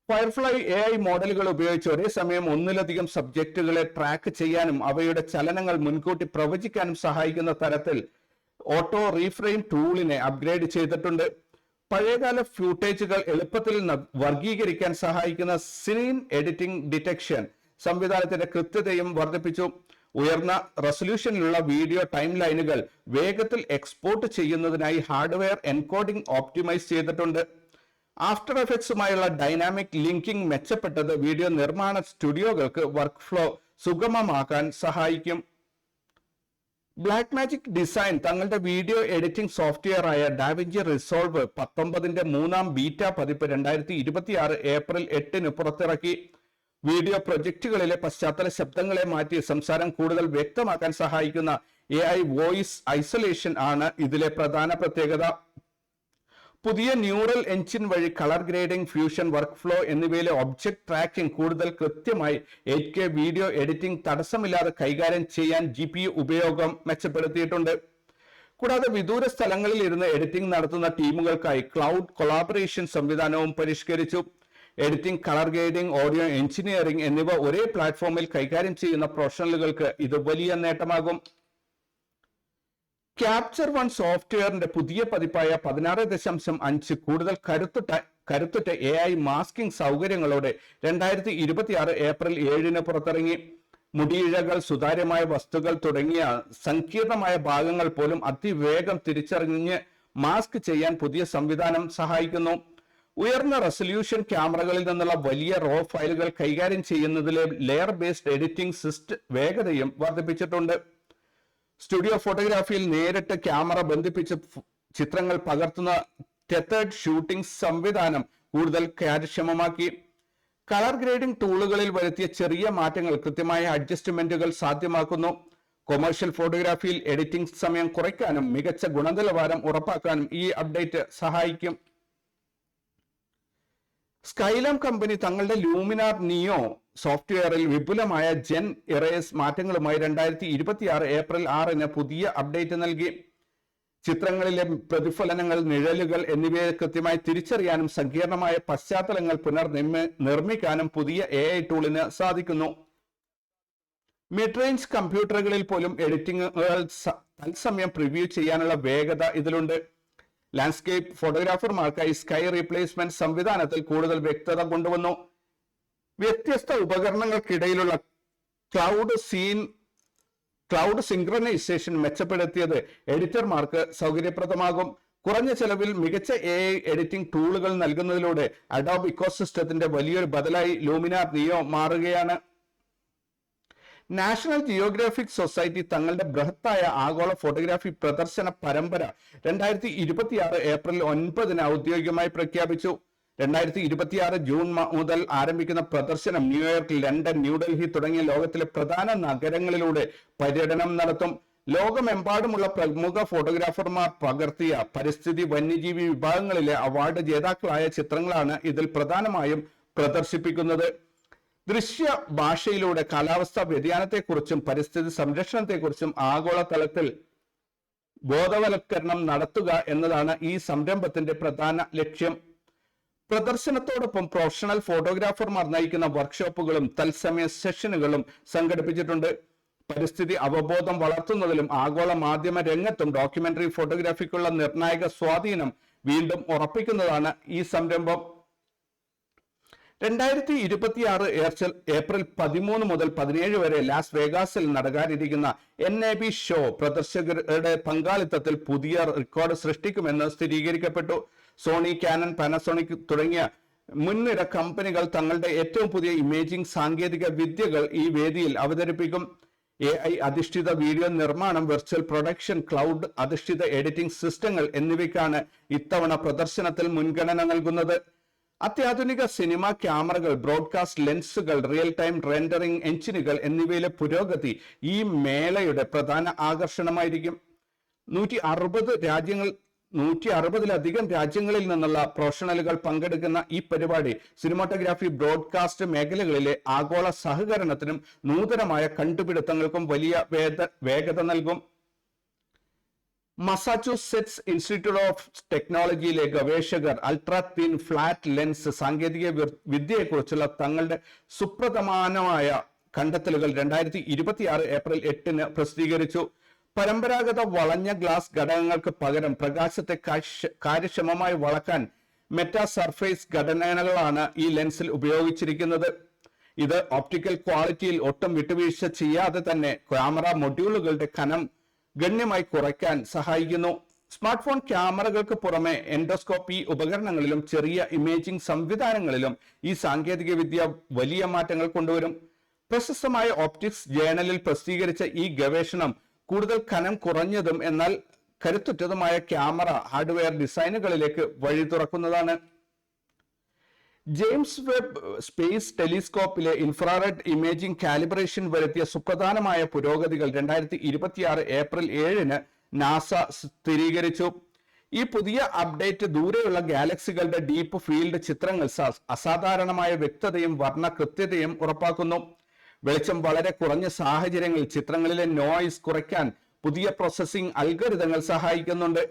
ഫയർഫ്ലൈ AI മോഡലുകൾ ഉപയോഗിച്ച് ഒരേ സമയം ഒന്നിലധികം സബ്ജക്റ്റുകളെ ട്രാക്ക് ചെയ്യാനും അവയുടെ ചലനങ്ങൾ മുൻകൂട്ടി പ്രവചിക്കാനും സഹായിക്കുന്ന തരത്തിൽ ഓട്ടോ റീഫ്രെയിം ടൂളിനെ അപ്ഗ്രേഡ് ചെയ്തിട്ടുണ്ട്. പഴയകാല ഫ്യൂട്ടേജുകൾ എളുപ്പത്തിൽ വർഗീകരിക്കാൻ സഹായിക്കുന്ന സീൻ എഡിറ്റിംഗ് ഡിറ്റക്ഷൻ സംവിധാനത്തിന്റെ കൃത്യതയും വർദ്ധിപ്പിച്ചു. ഉയർന്ന റെസൊല്യൂഷനിലുള്ള വീഡിയോ ടൈം ലൈനുകൾ വേഗത്തിൽ എക്സ്പോർട്ട് ചെയ്യുന്നതിനായി ഹാർഡ്വെയർ എൻകോഡിംഗ് ഓപ്റ്റിമൈസ് ചെയ്തിട്ടുണ്ട്. ആഫ്റ്റർ എഫക്ട്സുമായുള്ള ഡൈനാമിക് ലിങ്കിംഗ് മെച്ചപ്പെട്ടത് വീഡിയോ നിർമ്മാണ സ്റ്റുഡിയോകൾക്ക് വർക്ക് ഫ്ലോ സുഗമമാക്കാൻ സഹായിക്കും. ബ്ലാക്ക്മാജിക് ഡിസൈൻ തങ്ങളുടെ വീഡിയോ എഡിറ്റിംഗ് സോഫ്റ്റ്വെയറായ ഡാവിഞ്ചി റിസോൾവ് 19-ന്റെ 3-ാം ബീറ്റ പതിപ്പ് 2026 ഏപ്രിൽ 8-ന് പുറത്തിറക്കി. വീഡിയോ പ്രൊജക്ടുകളിലെ പശ്ചാത്തല ശബ്ദങ്ങളെ മാറ്റി സംസാരം കൂടുതൽ വ്യക്തമാക്കാൻ സഹായിക്കുന്ന AI വോയിസ് ഐസൊലേഷൻ ആണ് ഇതിലെ പ്രധാന പ്രത്യേകത. പുതിയ ന്യൂറൽ എഞ്ചിൻ വഴി colour grading, fusion work flow എന്നിവയിലെ ഒബ്ജക്ട് ട്രാക്കിംഗ് കൂടുതൽ കൃത്യമായി 8K വീഡിയോ എഡിറ്റിംഗ് തടസ്സമില്ലാതെ കൈകാര്യം ചെയ്യാൻ GPU ഉപയോഗം മെച്ചപ്പെടുത്തിയിട്ടുണ്ട്. കൂടാതെ വിദൂര സ്ഥലങ്ങളിൽ ഇരുന്ന് എഡിറ്റിംഗ് നടത്തുന്ന ടീമുകൾക്കായി ക്ലൗഡ് കൊളാബറേഷൻ സംവിധാനവും പരിഷ്കരിച്ചു. Editing, colour grading, audio engineering എന്നിവ ഒരേ പ്ലാറ്റ്ഫോമിൽ കൈകാര്യം ചെയ്യുന്ന പ്രൊഫഷണലുകൾക്ക് ഇത് വലിയ നേട്ടമാകും. ക്യാപ്ചർ വൺ സോഫ്റ്റ്വെയറിന്റെ പുതിയ പതിപ്പായ 16.5 കൂടുതൽ കരുത്തുറ്റ AI മാസ്കിംഗ് സൗകര്യങ്ങളോടെ 2026 ഏപ്രിൽ 7 പുറത്തിറങ്ങി. മുടിയിഴകൾ, സുതാര്യമായ വസ്തുക്കൾ തുടങ്ങിയ സങ്കീർണമായ ഭാഗങ്ങൾ പോലും അതിവേഗം തിരിച്ചറിഞ്ഞ് മാസ്ക് ചെയ്യാൻ പുതിയ സംവിധാനം സഹായിക്കുന്നു. ഉയർന്ന റെസൊല്യൂഷൻ ക്യാമറകളിൽ നിന്നുള്ള വലിയ റോ ഫയലുകൾ കൈകാര്യം ചെയ്യുന്നതിലെ ലെയർ ബേസ്ഡ് എഡിറ്റിംഗ് വേഗതയും വർദ്ധിപ്പിച്ചിട്ടുണ്ട്. സ്റ്റുഡിയോ ഫോട്ടോഗ്രാഫിയിൽ നേരിട്ട് ക്യാമറ ബന്ധിപ്പിച്ച് ചിത്രങ്ങൾ പകർത്തുന്ന ടെത്തേർഡ് ഷൂട്ടിംഗ് സംവിധാനം കൂടുതൽ കാര്യക്ഷമമാക്കി. കളർ ഗ്രേഡിംഗ് ടൂളുകളിൽ വരുത്തിയ ചെറിയ മാറ്റങ്ങൾ കൃത്യമായ അഡ്ജസ്റ്റ്മെന്റുകൾ സാധ്യമാക്കുന്നു. കൊമേഴ്ഷ്യൽ ഫോട്ടോഗ്രാഫിയിൽ എഡിറ്റിംഗ് സമയം കുറയ്ക്കാനും മികച്ച ഗുണനിലവാരം ഉറപ്പാക്കാനും ഈ അപ്ഡേറ്റ് സഹായിക്കും. സ്കൈലാം കമ്പനി തങ്ങളുടെ ലൂമിനാർ നിയോ സോഫ്റ്റ്വെയറിൽ വിപുലമായ ജെൻ ഇറേസ് മാറ്റങ്ങളുമായി 2026 ഏപ്രിൽ 6 പുതിയ അപ്ഡേറ്റ് നൽകി. ചിത്രങ്ങളിലെ പ്രതിഫലനങ്ങൾ, നിഴലുകൾ എന്നിവയെ കൃത്യമായി തിരിച്ചറിയാനും സങ്കീർണമായ പശ്ചാത്തലങ്ങൾ നിർമ്മിക്കാനും പുതിയ AI ടൂളിന് സാധിക്കുന്നു. മിഡ് റേഞ്ച് കമ്പ്യൂട്ടറുകളിൽ പോലും എഡിറ്റിംഗുകൾ തത്സമയം പ്രിവ്യൂ ചെയ്യാനുള്ള വേഗത ഇതിലുണ്ട്. ലാൻഡ്സ്കേപ്പ് ഫോട്ടോഗ്രാഫർമാർക്കായി സ്കൈ റീപ്ലേസ്മെന്റ് സംവിധാനത്തിൽ കൂടുതൽ വ്യക്തത കൊണ്ടുവന്നു. വ്യത്യസ്ത ഉപകരണങ്ങൾക്കിടയിലുള്ള ക്ലൗഡ് സിൻക്രണൈസേഷൻ മെച്ചപ്പെടുത്തിയത് എഡിറ്റർമാർക്ക് സൗകര്യപ്രദമാകും. കുറഞ്ഞ ചെലവിൽ മികച്ച AI എഡിറ്റിംഗ് ടൂളുകൾ നൽകുന്നതിലൂടെ അഡോബ് ഇക്കോസിസ്റ്റത്തിന്റെ വലിയൊരു ബദലായി ലൂമിനാർ നിയോ മാറുകയാണ്. നാഷണൽ ജിയോഗ്രാഫിക് സൊസൈറ്റി തങ്ങളുടെ ബൃഹത്തായ ആഗോള ഫോട്ടോഗ്രാഫി പ്രദർശന പരമ്പര 2026 ഏപ്രിൽ 9 ഔദ്യോഗികമായി പ്രഖ്യാപിച്ചു. 2026 ജൂൺ മുതൽ ആരംഭിക്കുന്ന പ്രദർശനം ന്യൂയോർക്ക്, ലണ്ടൻ, ന്യൂഡൽഹി തുടങ്ങിയ ലോകത്തിലെ പ്രധാന നഗരങ്ങളിലൂടെ പര്യടനം നടത്തും. ലോകമെമ്പാടുമുള്ള പ്രമുഖ ഫോട്ടോഗ്രാഫർമാർ പകർത്തിയ പരിസ്ഥിതി, വന്യജീവി വിഭാഗങ്ങളിലെ അവാർഡ് ജേതാക്കളായ ചിത്രങ്ങളാണ് ഇതിൽ പ്രധാനമായും പ്രദർശിപ്പിക്കുന്നത്. ദൃശ്യ ഭാഷയിലൂടെ കാലാവസ്ഥാ വ്യതിയാനത്തെക്കുറിച്ചും പരിസ്ഥിതി സംരക്ഷണത്തെക്കുറിച്ചും ആഗോളതലത്തിൽ ബോധവൽക്കരണം നടത്തുക എന്നതാണ് ഈ സംരംഭത്തിന്റെ പ്രധാന ലക്ഷ്യം. പ്രദർശനത്തോടൊപ്പം പ്രൊഫഷണൽ ഫോട്ടോഗ്രാഫർമാർ നയിക്കുന്ന വർക്ക്ഷോപ്പുകളും തത്സമയ സെഷനുകളും സംഘടിപ്പിച്ചിട്ടുണ്ട്. പരിസ്ഥിതി അവബോധം വളർത്തുന്നതിലും ആഗോള മാധ്യമ രംഗത്തും ഡോക്യുമെന്ററി ഫോട്ടോഗ്രാഫിക്കുള്ള നിർണായക സ്വാധീനം വീണ്ടും ഉറപ്പിക്കുന്നതാണ് ഈ സംരംഭം. 2026 ഏപ്രിൽ 13 മുതൽ 17 വരെ ലാസ് വേഗാസിൽ നടക്കാനിരിക്കുന്ന NAB ഷോ പ്രദർശകരുടെ പങ്കാളിത്തത്തിൽ പുതിയ റെക്കോർഡ് സൃഷ്ടിക്കുമെന്ന് സ്ഥിരീകരിക്കപ്പെട്ടു. സോണി, കാനൺ, പാനസോണിക് തുടങ്ങിയ മുൻനിര കമ്പനികൾ തങ്ങളുടെ ഏറ്റവും പുതിയ ഇമേജിംഗ് സാങ്കേതിക വിദ്യകൾ ഈ വേദിയിൽ അവതരിപ്പിക്കും. AI അധിഷ്ഠിത വീഡിയോ നിർമ്മാണം, വെർച്വൽ പ്രൊഡക്ഷൻ, ക്ലൗഡ് അധിഷ്ഠിത എഡിറ്റിംഗ് സിസ്റ്റങ്ങൾ എന്നിവയ്ക്കാണ് ഇത്തവണ പ്രദർശനത്തിൽ മുൻഗണന നൽകുന്നത്. അത്യാധുനിക സിനിമ ക്യാമറകൾ, ബ്രോഡ്കാസ്റ്റ് ലെൻസുകൾ, റിയൽ ടൈം റെൻഡറിംഗ് എഞ്ചിനുകൾ എന്നിവയിലെ പുരോഗതി ഈ മേളയുടെ പ്രധാന ആകർഷണമായിരിക്കും. 160-ലധികം രാജ്യങ്ങളിൽ നിന്നുള്ള പ്രൊഫഷണലുകൾ പങ്കെടുക്കുന്ന ഈ പരിപാടി സിനിമാറ്റോഗ്രാഫി, ബ്രോഡ്കാസ്റ്റ് മേഖലകളിലെ ആഗോള സഹകരണത്തിനും നൂതനമായ കണ്ടുപിടുത്തങ്ങൾക്കും വലിയ വേഗത നൽകും. മസാച്യുസെറ്റ്സ് ഇൻസ്റ്റിറ്റ്യൂട്ട് ഓഫ് ടെക്നോളജിയിലെ ഗവേഷകർ അൾട്രാ തിൻ ഫ്ലാറ്റ് ലെൻസ് സാങ്കേതിക വിദ്യയെക്കുറിച്ചുള്ള തങ്ങളുടെ സുപ്രധാനമായ കണ്ടെത്തലുകൾ 2026 ഏപ്രിൽ 8 പ്രസിദ്ധീകരിച്ചു. പരമ്പരാഗത വളഞ്ഞ ഗ്ലാസ് ഘടകങ്ങൾക്ക് പകരം പ്രകാശത്തെ കാര്യക്ഷമമായി വളക്കാൻ മെറ്റാ സർഫേസ് ഘടനകളാണ് ഈ ലെൻസിൽ ഉപയോഗിച്ചിരിക്കുന്നത്. ഇത് ഓപ്റ്റിക്കൽ ക്വാളിറ്റിയിൽ ഒട്ടും വിട്ടുവീഴ്ച ചെയ്യാതെ തന്നെ ക്യാമറ മൊഡ്യൂളുകളുടെ കനം ഗണ്യമായി കുറയ്ക്കാൻ സഹായിക്കുന്നു. സ്മാർട്ട് ഫോൺ ക്യാമറകൾക്ക് പുറമെ എൻഡോസ്കോപ്പി ഉപകരണങ്ങളിലും ചെറിയ ഇമേജിംഗ് സംവിധാനങ്ങളിലും ഈ സാങ്കേതിക വിദ്യ വലിയ മാറ്റങ്ങൾ കൊണ്ടുവരും. പ്രശസ്തമായ ഓപ്റ്റിക്സ് ജേണലിൽ പ്രസിദ്ധീകരിച്ച ഈ ഗവേഷണം കൂടുതൽ കനം കുറഞ്ഞതും എന്നാൽ കരുത്തുറ്റതുമായ ക്യാമറ ഹാർഡ്വെയർ ഡിസൈനുകളിലേക്ക് വഴി തുറക്കുന്നതാണ്. ജെയിംസ് വെബ് സ്പേസ് ടെലിസ്കോപ്പിലെ ഇൻഫ്രാറെഡ് ഇമേജിംഗ് കാലിബ്രേഷൻ വരുത്തിയ സുപ്രധാനമായ പുരോഗതികൾ 2026 ഏപ്രിൽ 7 നാസ സ്ഥിരീകരിച്ചു. ഈ പുതിയ അപ്ഡേറ്റ് ദൂരെയുള്ള ഗാലക്സികളുടെ ഡീപ്പ് ഫീൽഡ് ചിത്രങ്ങൾ അസാധാരണമായ വ്യക്തതയും വർണ്ണ കൃത്യതയും ഉറപ്പാക്കുന്നു. വെളിച്ചം വളരെ കുറഞ്ഞ സാഹചര്യങ്ങളിൽ ചിത്രങ്ങളിലെ നോയ്സ് കുറയ്ക്കാൻ പുതിയ പ്രോസസ്സിംഗ് അൽഗോരിതങ്ങൾ സഹായിക്കുന്നുണ്ട്.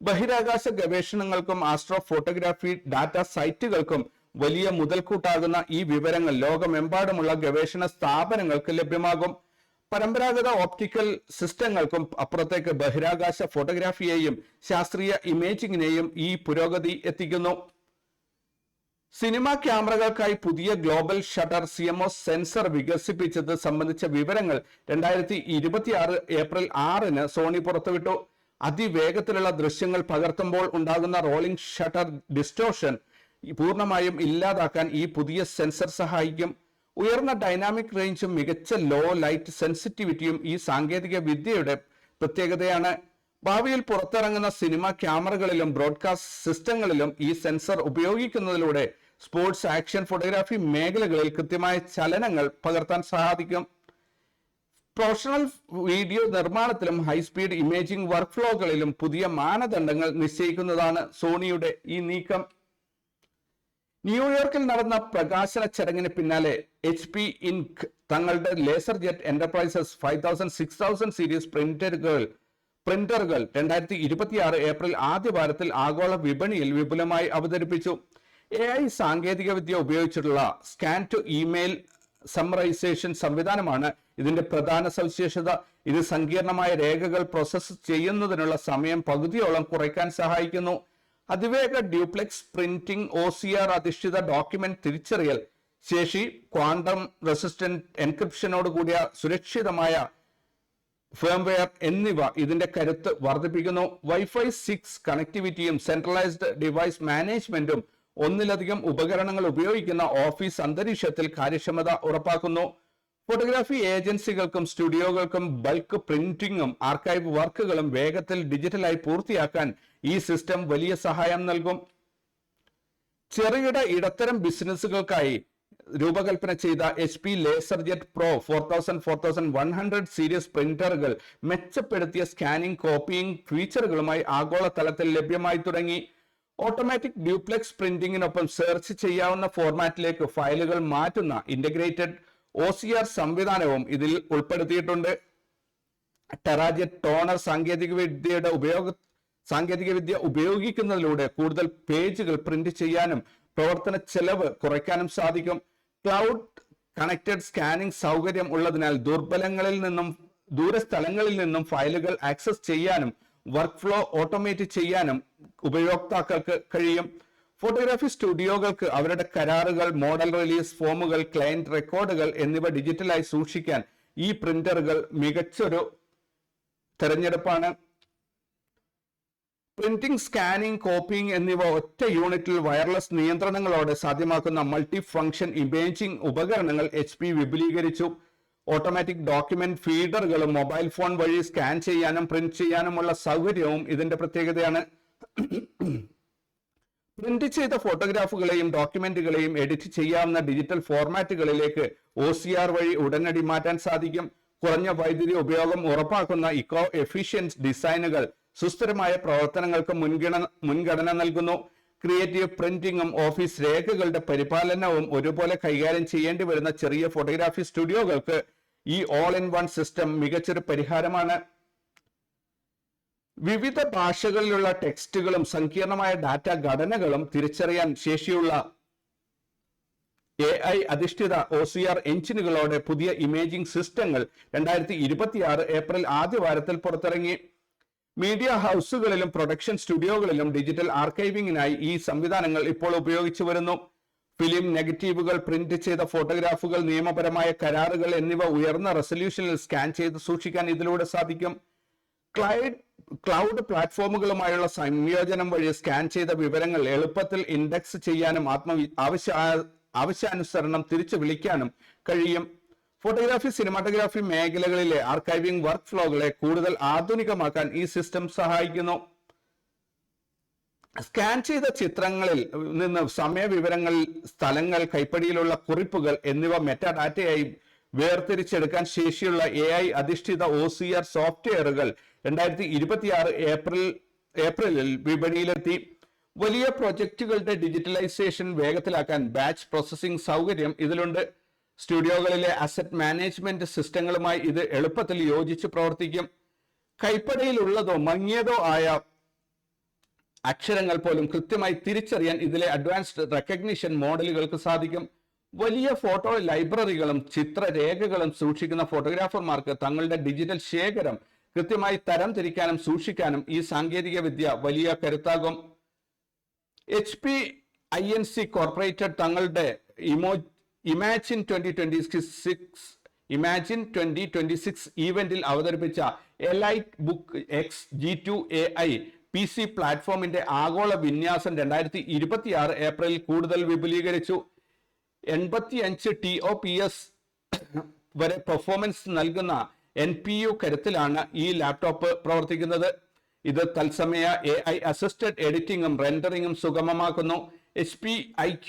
ബഹിരാകാശ ഗവേഷണങ്ങൾക്കും ആസ്ട്രോ ഫോട്ടോഗ്രാഫി ഡാറ്റ സൈറ്റുകൾക്കും വലിയ മുതൽക്കൂട്ടാകുന്ന ഈ വിവരങ്ങൾ ലോകമെമ്പാടുമുള്ള ഗവേഷണ സ്ഥാപനങ്ങൾക്ക് ലഭ്യമാകും. പരമ്പരാഗത ഓപ്റ്റിക്കൽ സിസ്റ്റങ്ങൾക്കും അപ്പുറത്തേക്ക് ബഹിരാകാശ ഫോട്ടോഗ്രാഫിയെയും ശാസ്ത്രീയ ഇമേജിങ്ങിനെയും ഈ പുരോഗതി എത്തിക്കുന്നു. സിനിമാ ക്യാമറകൾക്കായി പുതിയ ഗ്ലോബൽ ഷട്ടർ CMOS സെൻസർ വികസിപ്പിച്ചത് സംബന്ധിച്ച വിവരങ്ങൾ 2026 ഏപ്രിൽ 6-ന് സോണി പുറത്തുവിട്ടു. അതിവേഗത്തിലുള്ള ദൃശ്യങ്ങൾ പകർത്തുമ്പോൾ ഉണ്ടാകുന്ന റോളിംഗ് ഷട്ടർ ഡിസ്റ്റോർഷൻ പൂർണ്ണമായും ഇല്ലാതാക്കാൻ ഈ പുതിയ സെൻസർ സഹായിക്കും. ഉയർന്ന ഡൈനാമിക് റേഞ്ചും മികച്ച ലോ ലൈറ്റ് സെൻസിറ്റിവിറ്റിയും ഈ സാങ്കേതിക വിദ്യയുടെ പ്രത്യേകതയാണ്. ഭാവിയിൽ പുറത്തിറങ്ങുന്ന സിനിമ ക്യാമറകളിലും ബ്രോഡ്കാസ്റ്റ് സിസ്റ്റങ്ങളിലും ഈ സെൻസർ ഉപയോഗിക്കുന്നതിലൂടെ സ്പോർട്സ്, ആക്ഷൻ ഫോട്ടോഗ്രാഫി മേഖലകളിൽ കൃത്യമായ ചലനങ്ങൾ പകർത്താൻ സാധിക്കും. പ്രൊഫഷണൽ വീഡിയോ നിർമ്മാണത്തിലും ഹൈസ്പീഡ് ഇമേജിംഗ് വർക്ക് ഫ്ലോകളിലും പുതിയ മാനദണ്ഡങ്ങൾ നിശ്ചയിക്കുന്നതാണ് സോണിയുടെ ഈ നീക്കം. ന്യൂയോർക്കിൽ നടന്ന പ്രകാശന ചടങ്ങിന് പിന്നാലെ HP Inc തങ്ങളുടെ ലേസർ ജെറ്റ് എന്റർപ്രൈസസ് 5000, 6000 സീരീസ് പ്രിന്ററുകൾ 2026 ഏപ്രിൽ ആദ്യ വാരത്തിൽ ആഗോള വിപണിയിൽ വിപുലമായി അവതരിപ്പിച്ചു. AI സാങ്കേതികവിദ്യ ഉപയോഗിച്ചിട്ടുള്ള സ്കാൻ ടു ഇമെയിൽ സമ്മറൈസേഷൻ സംവിധാനമാണ് ഇതിന്റെ പ്രധാന സവിശേഷത. ഇത് സങ്കീർണമായ രേഖകൾ പ്രോസസ്സ് ചെയ്യുന്നതിനുള്ള സമയം പകുതിയോളം കുറയ്ക്കാൻ സഹായിക്കുന്നു. അതിവേഗ ഡ്യൂപ്ലെക്സ് പ്രിന്റിംഗ്, OCR അധിഷ്ഠിത ഡോക്യുമെന്റ് തിരിച്ചറിയൽ ശേഷി, ക്വാണ്ടം റെസിസ്റ്റന്റ് എൻക്രിപ്ഷനോട് കൂടിയ സുരക്ഷിതമായ ഫേംവെയർ എന്നിവ ഇതിന്റെ കരുത്ത് വർദ്ധിപ്പിക്കുന്നു. Wi-Fi 6 കണക്ടിവിറ്റിയും സെൻട്രലൈസ്ഡ് ഡിവൈസ് മാനേജ്മെന്റും ഒന്നിലധികം ഉപകരണങ്ങൾ ഉപയോഗിക്കുന്ന ഓഫീസ് അന്തരീക്ഷത്തിൽ കാര്യക്ഷമത ഉറപ്പാക്കുന്നു. ഫോട്ടോഗ്രാഫി ഏജൻസികൾക്കും സ്റ്റുഡിയോകൾക്കും ബൾക്ക് പ്രിന്റിംഗും ആർക്കൈവ് വർക്കുകളും വേഗത്തിൽ ഡിജിറ്റലായി പൂർത്തിയാക്കാൻ ഈ സിസ്റ്റം വലിയ സഹായം നൽകും. ചെറുകിട ഇടത്തരം ബിസിനസ്സുകൾക്കായി രൂപകൽപ്പന ചെയ്ത HP LaserJet Pro 4000, 4100 സീരീസ് പ്രിന്ററുകൾ മെച്ചപ്പെടുത്തിയ സ്കാനിംഗ്, കോപ്പിയിങ് ഫീച്ചറുകളുമായി ആഗോളതലത്തിൽ ലഭ്യമായി തുടങ്ങി. ഓട്ടോമാറ്റിക് ഡ്യൂപ്ലെക്സ് പ്രിന്റിങ്ങിനൊപ്പം സെർച്ച് ചെയ്യാവുന്ന ഫോർമാറ്റിലേക്ക് ഫയലുകൾ മാറ്റുന്ന ഇന്റഗ്രേറ്റഡ് OCR സംവിധാനവും ഇതിൽ ഉൾപ്പെടുത്തിയിട്ടുണ്ട്. ടെറാജെറ്റ് ടോണർ സാങ്കേതികവിദ്യ ഉപയോഗിക്കുന്നതിലൂടെ കൂടുതൽ പേജുകൾ പ്രിന്റ് ചെയ്യാനും പ്രവർത്തന ചെലവ് കുറയ്ക്കാനും സാധിക്കും. ക്ലൗഡ് കണക്റ്റഡ് സ്കാനിംഗ് സൗകര്യം ഉള്ളതിനാൽ ദൂരസ്ഥലങ്ങളിൽ നിന്നും ഫയലുകൾ ആക്സസ് ചെയ്യാനും വർക്ക് ഫ്ലോ ഓട്ടോമേറ്റ് ചെയ്യാനും ഉപയോക്താക്കൾക്ക് കഴിയും. ഫോട്ടോഗ്രാഫി സ്റ്റുഡിയോകൾക്ക് അവരുടെ കരാറുകൾ, മോഡൽ റിലീസ് ഫോമുകൾ, ക്ലയന്റ് റെക്കോർഡുകൾ എന്നിവ ഡിജിറ്റലായി സൂക്ഷിക്കാൻ ഈ പ്രിന്ററുകൾ മികച്ചൊരു തെരഞ്ഞെടുപ്പാണ്. പ്രിന്റിംഗ്, സ്കാനിംഗ്, കോപ്പിംഗ് എന്നിവ ഒറ്റ യൂണിറ്റിൽ വയർലെസ് നിയന്ത്രണങ്ങളോടെ സാധ്യമാക്കുന്ന മൾട്ടി ഫംഗ്ഷൻ ഇമേജിംഗ് ഉപകരണങ്ങൾ HP വിപുലീകരിച്ചു. ഓട്ടോമാറ്റിക് ഡോക്യുമെന്റ് ഫീഡറുകളും മൊബൈൽ ഫോൺ വഴി സ്കാൻ ചെയ്യാനും പ്രിന്റ് ചെയ്യാനുമുള്ള സൗകര്യവും ഇതിന്റെ പ്രത്യേകതയാണ്. പ്രിന്റ് ചെയ്ത ഫോട്ടോഗ്രാഫുകളെയും ഡോക്യുമെന്റുകളെയും എഡിറ്റ് ചെയ്യാവുന്ന ഡിജിറ്റൽ ഫോർമാറ്റുകളിലേക്ക് OCR വഴി ഉടനടി മാറ്റാൻ സാധിക്കും. കുറഞ്ഞ വൈദ്യുതി ഉപയോഗം ഉറപ്പാക്കുന്ന ഇക്കോ എഫിഷ്യന്റ് ഡിസൈനുകൾ സുസ്ഥിരമായ പ്രവർത്തനങ്ങൾക്ക് മുൻഗണന നൽകുന്നു. ക്രിയേറ്റീവ് പ്രിന്റിംഗും ഓഫീസ് രേഖകളുടെ പരിപാലനവും ഒരുപോലെ കൈകാര്യം ചെയ്യേണ്ടി വരുന്ന ചെറിയ ഫോട്ടോഗ്രാഫി സ്റ്റുഡിയോകൾക്ക് ഈ ഓൾ ഇൻ വൺ സിസ്റ്റം മികച്ചൊരു പരിഹാരമാണ്. വിവിധ ഭാഷകളിലുള്ള ടെക്സ്റ്റുകളും സങ്കീർണമായ ഡാറ്റ ഘടനകളും തിരിച്ചറിയാൻ ശേഷിയുള്ള AI അധിഷ്ഠിത OCR എഞ്ചിനുകളോടെ പുതിയ ഇമേജിംഗ് സിസ്റ്റങ്ങൾ 2026 ഏപ്രിൽ ആദ്യ വാരത്തിൽ പുറത്തിറങ്ങി. മീഡിയ ഹൗസുകളിലും പ്രൊഡക്ഷൻ സ്റ്റുഡിയോകളിലും ഡിജിറ്റൽ ആർക്കൈവിംഗിനായി ഈ സംവിധാനങ്ങൾ ഇപ്പോൾ ഉപയോഗിച്ചു വരുന്നു. ഫിലിം നെഗറ്റീവുകൾ, പ്രിന്റ് ചെയ്ത ഫോട്ടോഗ്രാഫുകൾ, നിയമപരമായ കരാറുകൾ എന്നിവ ഉയർന്ന റെസൊല്യൂഷനിൽ സ്കാൻ ചെയ്ത് സൂക്ഷിക്കാൻ ഇതിലൂടെ സാധിക്കും. ക്ലൗഡ് പ്ലാറ്റ്ഫോമുകളുമായുള്ള സംയോജനം വഴി സ്കാൻ ചെയ്ത വിവരങ്ങൾ എളുപ്പത്തിൽ ഇൻഡെക്സ് ചെയ്യാനും ആവശ്യാനുസരണം തിരിച്ചു വിളിക്കാനും കഴിയും. ഫോട്ടോഗ്രാഫി, സിനിമാറ്റോഗ്രാഫി മേഖലകളിലെ ആർക്കൈവിംഗ് വർക്ക് ഫ്ലോകളെ കൂടുതൽ ആധുനികമാക്കാൻ ഈ സിസ്റ്റം സഹായിക്കുന്നു. സ്കാൻ ചെയ്ത ചിത്രങ്ങളിൽ നിന്ന് സമയവിവരങ്ങൾ, സ്ഥലങ്ങൾ, കൈപ്പടിയിലുള്ള കുറിപ്പുകൾ എന്നിവ മെറ്റാഡാറ്റയായി വേർതിരിച്ചെടുക്കാൻ ശേഷിയുള്ള AI അധിഷ്ഠിത OCR സോഫ്റ്റ്വെയറുകൾ 2026 ഏപ്രിലിൽ വിപണിയിലെത്തി. വലിയ പ്രൊജക്റ്റുകളുടെ ഡിജിറ്റലൈസേഷൻ വേഗത്തിലാക്കാൻ ബാച്ച് പ്രോസസ്സിംഗ് സൗകര്യം ഇതിലുണ്ട്. സ്റ്റുഡിയോകളിലെ അസറ്റ് മാനേജ്മെന്റ് സിസ്റ്റങ്ങളുമായി ഇത് എളുപ്പത്തിൽ യോജിച്ച് പ്രവർത്തിക്കും. കൈപ്പടയിലുള്ളതോ മങ്ങിയതോ ആയ അക്ഷരങ്ങൾ പോലും കൃത്യമായി തിരിച്ചറിയാൻ ഇതിലെ അഡ്വാൻസ്ഡ് റെക്കഗ്നിഷൻ മോഡലുകൾക്ക് സാധിക്കും. വലിയ ഫോട്ടോ ലൈബ്രറികളും ചിത്രരേഖകളും സൂക്ഷിക്കുന്ന ഫോട്ടോഗ്രാഫർമാർക്ക് തങ്ങളുടെ ഡിജിറ്റൽ ശേഖരം കൃത്യമായി തരംതിരിക്കാനും സൂക്ഷിക്കാനും ഈ സാങ്കേതിക വിദ്യ വലിയ കരുത്താകും. HP INC കോർപ്പറേറ്റഡ് തങ്ങളുടെ ഇമാജിൻ 2026 ഈവന്റിൽ അവതരിപ്പിച്ച elite book X G2 AI PC പ്ലാറ്റ്ഫോമിന്റെ ആഗോള വിന്യാസം 2026 ഏപ്രിലിൽ കൂടുതൽ വിപുലീകരിച്ചു. 85 TOPS വരെ പെർഫോമൻസ് നൽകുന്ന NPU കരുത്തിലാണ് ഈ ലാപ്ടോപ്പ് പ്രവർത്തിക്കുന്നത്. ഇത് തത്സമയ AI അസിസ്റ്റഡ് എഡിറ്റിംഗും റെൻഡറിംഗും സുഗമമാക്കുന്നു. HP IQ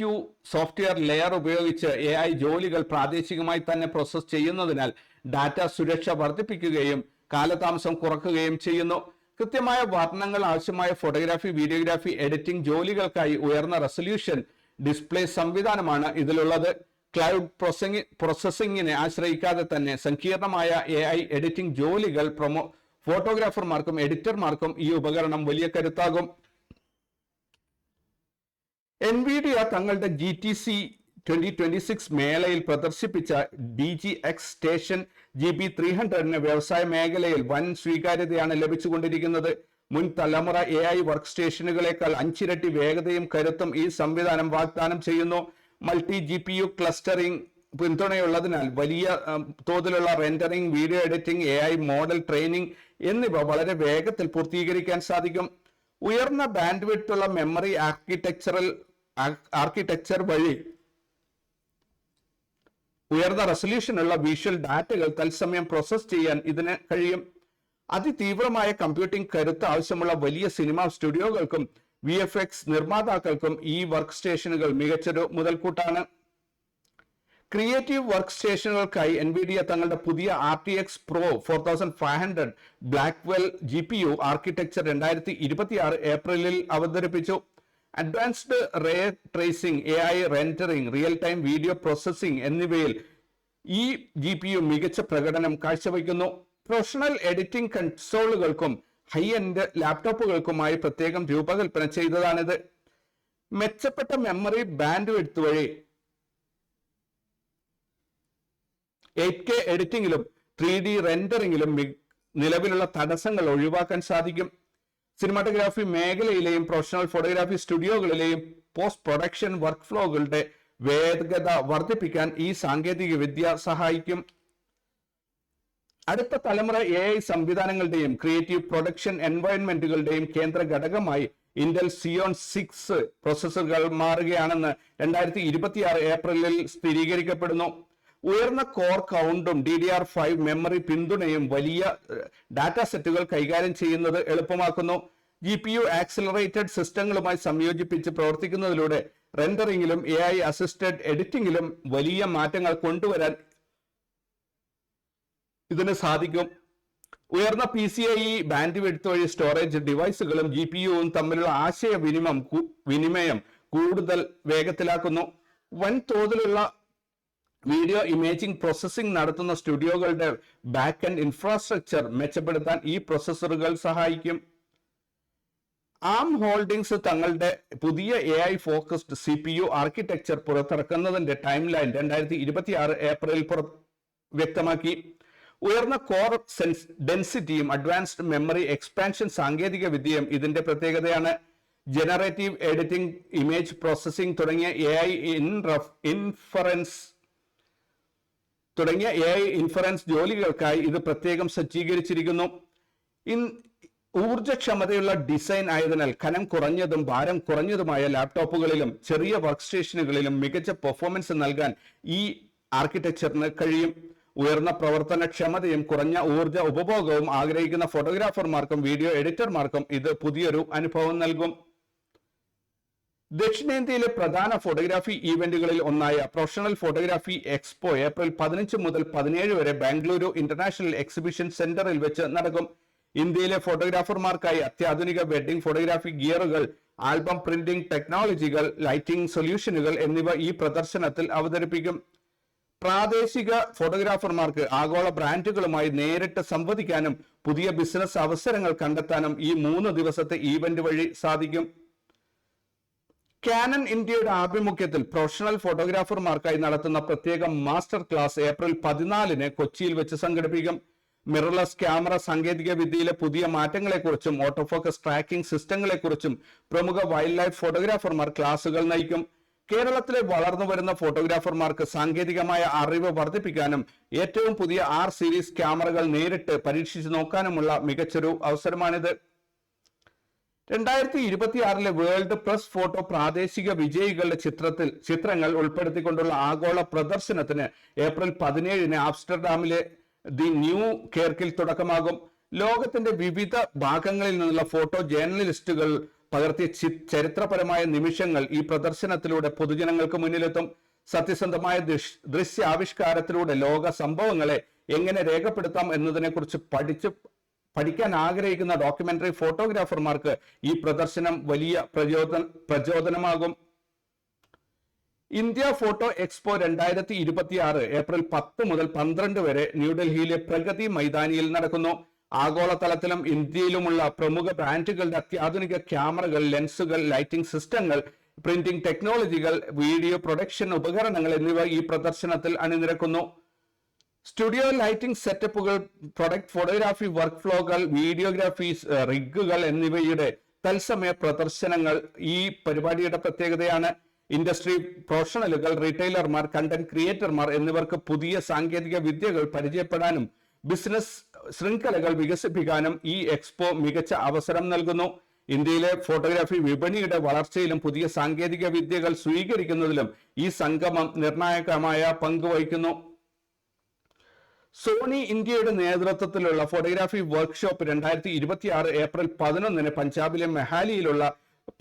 സോഫ്റ്റ്വെയർ ലെയർ ഉപയോഗിച്ച് AI ജോലികൾ പ്രാദേശികമായി തന്നെ പ്രോസസ് ചെയ്യുന്നതിനാൽ ഡാറ്റ സുരക്ഷ വർദ്ധിപ്പിക്കുകയും കാലതാമസം കുറയ്ക്കുകയും ചെയ്യുന്നു. കൃത്യമായ വർണ്ണങ്ങൾ ആവശ്യമായ ഫോട്ടോഗ്രാഫി, വീഡിയോഗ്രാഫി, എഡിറ്റിംഗ് ജോലികൾക്കായി ഉയർന്ന റെസൊല്യൂഷൻ ഡിസ്പ്ലേ സംവിധാനമാണ് ഇതിലുള്ളത്. ക്ലൗഡ് പ്രോസസ്സിംഗിനെ ആശ്രയിക്കാതെ തന്നെ സങ്കീർണമായ AI എഡിറ്റിംഗ് ജോലികൾ ഫോട്ടോഗ്രാഫർമാർക്കും എഡിറ്റർമാർക്കും ഈ ഉപകരണം വലിയ കരുത്താകും. NVIDIA തങ്ങളുടെ GTC 2026 മേളയിൽ പ്രദർശിപ്പിച്ച DGX സ്റ്റേഷൻ GB300 വ്യവസായ മേഖലയിൽ വൻ സ്വീകാര്യതയാണ് ലഭിച്ചുകൊണ്ടിരിക്കുന്നത്. മുൻ തലമുറ AI വർക്ക് സ്റ്റേഷനുകളേക്കാൾ 5 ഇരട്ടി വേഗതയും കരുത്തും ഈ സംവിധാനം വാഗ്ദാനം ചെയ്യുന്നു. മൾട്ടി GPU ക്ലസ്റ്ററിംഗ് പിന്തുണയുള്ളതിനാൽ വലിയ തോതിലുള്ള rendering, video editing, AI model training എന്നിവ വളരെ വേഗത്തിൽ പൂർത്തീകരിക്കാൻ സാധിക്കും. ഉയർന്ന ബാൻഡ് വിഡ്ത്തുള്ള മെമ്മറി ആർക്കിടെക്ചർ വഴി ഉയർന്ന റെസൊല്യൂഷനുള്ള വിഷ്വൽ ഡാറ്റകൾ തത്സമയം പ്രോസസ് ചെയ്യാൻ ഇതിന് കഴിയും. അതിതീവ്രമായ കമ്പ്യൂട്ടിംഗ് കരുത്ത് ആവശ്യമുള്ള വലിയ സിനിമ സ്റ്റുഡിയോകൾക്കും VFX നിർമ്മാതാക്കൾക്കും ഈ വർക്ക് സ്റ്റേഷനുകൾ മികച്ചൊരു മുതൽക്കൂട്ടാണ്. ക്രിയേറ്റീവ് വർക്ക് സ്റ്റേഷനുകൾക്കായി NVIDIA തങ്ങളുടെ പുതിയ RTX Pro 4500 Blackwell GPU architecture 2026 ഏപ്രിലിൽ അവതരിപ്പിച്ചു. Advanced ray tracing, AI rendering, real time video processing എന്നിവയിൽ ഈ GPU മികച്ച പ്രകടനം കാഴ്ചവെക്കുന്നു. പ്രൊഫഷണൽ എഡിറ്റിംഗ് കൺസോളുകൾക്കും ഹൈ എൻഡ് ലാപ്ടോപ്പുകൾക്കുമായി പ്രത്യേകം രൂപകൽപ്പന ചെയ്തതാണിത്. മെച്ചപ്പെട്ട മെമ്മറി ബാൻഡ് വിഡ്ത്ത് വഴി 8K എഡിറ്റിംഗിലും 3D റെൻഡറിംഗിലും നിലവിലുള്ള തടസ്സങ്ങൾ ഒഴിവാക്കാൻ സാധിക്കും. സിനിമാറ്റോഗ്രാഫി മേഖലയിലെയും പ്രൊഫഷണൽ ഫോട്ടോഗ്രാഫി സ്റ്റുഡിയോകളിലെയും പോസ്റ്റ് പ്രൊഡക്ഷൻ വർക്ക് ഫ്ലോകളുടെ വേഗത വർദ്ധിപ്പിക്കാൻ ഈ സാങ്കേതിക വിദ്യ സഹായിക്കും. അടുത്ത തലമുറ AI സംവിധാനങ്ങളുടെയും ക്രിയേറ്റീവ് പ്രൊഡക്ഷൻ എൻവയോൺമെന്റുകളുടെയും കേന്ദ്ര ഘടകമായി ഇന്റൽ Xeon 6 പ്രോസസ്സറുകൾ മാറുകയാണെന്ന് 2026 ഏപ്രിലിൽ സ്ഥിരീകരിക്കപ്പെടുന്നു. ഉയർന്ന കോർ കൗണ്ടും DDR5 മെമ്മറി പിന്തുണയും വലിയ ഡാറ്റ സെറ്റുകൾ കൈകാര്യം ചെയ്യുന്നത് എളുപ്പമാക്കുന്നു. GPU ആക്സിലറേറ്റഡ് സിസ്റ്റങ്ങളുമായി സംയോജിപ്പിച്ച് പ്രവർത്തിക്കുന്നതിലൂടെ റെൻഡറിംഗിലും AI അസിസ്റ്റഡ് എഡിറ്റിംഗിലും വലിയ മാറ്റങ്ങൾ കൊണ്ടുവരാൻ ഇതിന് സാധിക്കും. ഉയർന്ന PCIe ബാൻഡ് വിഡ്ത്ത് വഴി സ്റ്റോറേജ് ഡിവൈസുകളും GPUവും തമ്മിലുള്ള വിനിമയം കൂടുതൽ വേഗത്തിലാക്കുന്നു. വൻതോതിലുള്ള വീഡിയോ ഇമേജിംഗ് പ്രോസസ്സിംഗ് നടത്തുന്ന സ്റ്റുഡിയോകളുടെ ബാക്ക് എൻഡ് ഇൻഫ്രാസ്ട്രക്ചർ മെച്ചപ്പെടുത്താൻ ഈ പ്രോസസ്സറുകൾ സഹായിക്കും. ARM ഹോൾഡിംഗ്സ് തങ്ങളുടെ പുതിയ AI ഫോക്കസ്ഡ് CPU ആർക്കിടെക്ചർ പുറത്തിറക്കുന്നതിന്റെ ടൈം ലൈൻ 2026 ഏപ്രിലിൽ വ്യക്തമാക്കി. ഉയർന്ന കോർ ഡെൻസിറ്റിയും അഡ്വാൻസ്ഡ് മെമ്മറി എക്സ്പാൻഷൻ സാങ്കേതിക വിദ്യയും ഇതിന്റെ പ്രത്യേകതയാണ്. ജനറേറ്റീവ് എഡിറ്റിംഗ്, ഇമേജ് പ്രോസസ്സിംഗ് തുടങ്ങിയ AI ഇൻഫറൻസ് ജോലികൾക്കായി ഇത് പ്രത്യേകം സജ്ജീകരിച്ചിരിക്കുന്നു. ഊർജ്ജക്ഷമതയുള്ള ഡിസൈൻ ആയതിനാൽ കനം കുറഞ്ഞതും ഭാരം കുറഞ്ഞതുമായ ലാപ്ടോപ്പുകളിലും ചെറിയ വർക്ക് സ്റ്റേഷനുകളിലും മികച്ച പെർഫോമൻസ് നൽകാൻ ഈ ആർക്കിടെക്ചറിന് കഴിയും. ഉയർന്ന പ്രവർത്തനക്ഷമതയും കുറഞ്ഞ ഊർജ്ജ ഉപഭോഗവും ആഗ്രഹിക്കുന്ന ഫോട്ടോഗ്രാഫർമാർക്കും വീഡിയോ എഡിറ്റർമാർക്കും ഇത് പുതിയൊരു അനുഭവം നൽകും. ദക്ഷിണേന്ത്യയിലെ പ്രധാന ഫോട്ടോഗ്രാഫി ഈവന്റുകളിൽ ഒന്നായ പ്രൊഫഷണൽ ഫോട്ടോഗ്രാഫി എക്സ്പോ ഏപ്രിൽ 15 മുതൽ 17 വരെ ബാംഗ്ലൂരു ഇന്റർനാഷണൽ എക്സിബിഷൻ സെന്ററിൽ വെച്ച് നടക്കും. ഇന്ത്യയിലെ ഫോട്ടോഗ്രാഫർമാർക്കായി അത്യാധുനിക വെഡിംഗ് ഫോട്ടോഗ്രാഫി ഗിയറുകൾ, ആൽബം പ്രിന്റിംഗ് ടെക്നോളജികൾ, ലൈറ്റിംഗ് സൊല്യൂഷനുകൾ എന്നിവ ഈ പ്രദർശനത്തിൽ അവതരിപ്പിക്കും. പ്രാദേശിക ഫോട്ടോഗ്രാഫർമാർക്ക് ആഗോള ബ്രാൻഡുകളുമായി നേരിട്ട് സംവദിക്കാനും പുതിയ ബിസിനസ് അവസരങ്ങൾ കണ്ടെത്താനും ഈ 3 ദിവസത്തെ ഈവന്റ് വഴി സാധിക്കും. കാനൺ ഇന്ത്യയുടെ ആഭിമുഖ്യത്തിൽ പ്രൊഫഷണൽ ഫോട്ടോഗ്രാഫർമാർക്കായി നടത്തുന്ന പ്രത്യേക മാസ്റ്റർ ക്ലാസ് ഏപ്രിൽ 14 കൊച്ചിയിൽ വെച്ച് സംഘടിപ്പിക്കും. മിറർലെസ് ക്യാമറ സാങ്കേതിക വിദ്യയിലെ പുതിയ മാറ്റങ്ങളെക്കുറിച്ചും ഓട്ടോഫോക്കസ് ട്രാക്കിംഗ് സിസ്റ്റങ്ങളെക്കുറിച്ചും പ്രമുഖ വൈൽഡ് ലൈഫ് ഫോട്ടോഗ്രാഫർമാർ ക്ലാസുകൾ നയിക്കും. കേരളത്തിലെ വളർന്നു വരുന്ന ഫോട്ടോഗ്രാഫർമാർക്ക് സാങ്കേതികമായ അറിവ് വർദ്ധിപ്പിക്കാനും ഏറ്റവും പുതിയ R സീരീസ് ക്യാമറകൾ നേരിട്ട് പരീക്ഷിച്ചു നോക്കാനുമുള്ള മികച്ചൊരു അവസരമാണിത്. 2026 വേൾഡ് പ്രസ് ഫോട്ടോ പ്രാദേശിക വിജയികളുടെ ചിത്രങ്ങൾ ഉൾപ്പെടുത്തിക്കൊണ്ടുള്ള ആഗോള പ്രദർശനത്തിന് ഏപ്രിൽ 17 ആംസ്റ്റർഡാമിലെ ദി ന്യൂ കേർക്കിൽ തുടക്കമാകും. ലോകത്തിന്റെ വിവിധ ഭാഗങ്ങളിൽ നിന്നുള്ള ഫോട്ടോ ജേർണലിസ്റ്റുകൾ പകർത്തിയ ചരിത്രപരമായ നിമിഷങ്ങൾ ഈ പ്രദർശനത്തിലൂടെ പൊതുജനങ്ങൾക്ക് മുന്നിലെത്തും. സത്യസന്ധമായ ദൃശ്യാവിഷ്കാരത്തിലൂടെ ലോക സംഭവങ്ങളെ എങ്ങനെ രേഖപ്പെടുത്താം എന്നതിനെക്കുറിച്ച് പഠിക്കാൻ ആഗ്രഹിക്കുന്ന ഡോക്യുമെന്ററി ഫോട്ടോഗ്രാഫർമാർക്ക് ഈ പ്രദർശനം വലിയ പ്രചോദനമാകും. ഇന്ത്യ ഫോട്ടോ എക്സ്പോ 2026 ഏപ്രിൽ 10 മുതൽ 12 വരെ ന്യൂഡൽഹിയിലെ പ്രഗതി മൈതാനിയിൽ നടക്കുന്നു. ആഗോളതലത്തിലും ഇന്ത്യയിലുമുള്ള പ്രമുഖ ബ്രാൻഡുകളുടെ അത്യാധുനിക ക്യാമറകൾ, ലെൻസുകൾ, ലൈറ്റിംഗ് സിസ്റ്റങ്ങൾ, പ്രിന്റിംഗ് ടെക്നോളജികൾ, വീഡിയോ പ്രൊഡക്ഷൻ ഉപകരണങ്ങൾ എന്നിവ ഈ പ്രദർശനത്തിൽ അണിനിരക്കുന്നു. സ്റ്റുഡിയോ ലൈറ്റിംഗ് സെറ്റപ്പുകൾ, പ്രൊഡക്റ്റ് ഫോട്ടോഗ്രാഫി വർക്ക് ഫ്ലോകൾ, വീഡിയോഗ്രാഫി റിഗുകൾ എന്നിവയുടെ തത്സമയ പ്രദർശനങ്ങൾ ഈ പരിപാടിയുടെ പ്രത്യേകതയാണ്. ഇൻഡസ്ട്രി പ്രൊഫഷണലുകൾ, റീറ്റെയിലർമാർ, കണ്ടന്റ് ക്രിയേറ്റർമാർ എന്നിവർക്ക് പുതിയ സാങ്കേതിക വിദ്യകൾ പരിചയപ്പെടാനും ബിസിനസ് ശൃംഖലകൾ വികസിപ്പിക്കാനും ഈ എക്സ്പോ മികച്ച അവസരം നൽകുന്നു. ഇന്ത്യയിലെ ഫോട്ടോഗ്രാഫി വിപണിയുടെ വളർച്ചയിലും പുതിയ സാങ്കേതിക വിദ്യകൾ സ്വീകരിക്കുന്നതിലും ഈ സംഗമം നിർണായകമായ പങ്ക് വഹിക്കുന്നു. സോണി ഇന്ത്യയുടെ നേതൃത്വത്തിലുള്ള ഫോട്ടോഗ്രാഫി വർക്ക്ഷോപ്പ് 2026 ഏപ്രിൽ 11 പഞ്ചാബിലെ മെഹാലിയിലുള്ള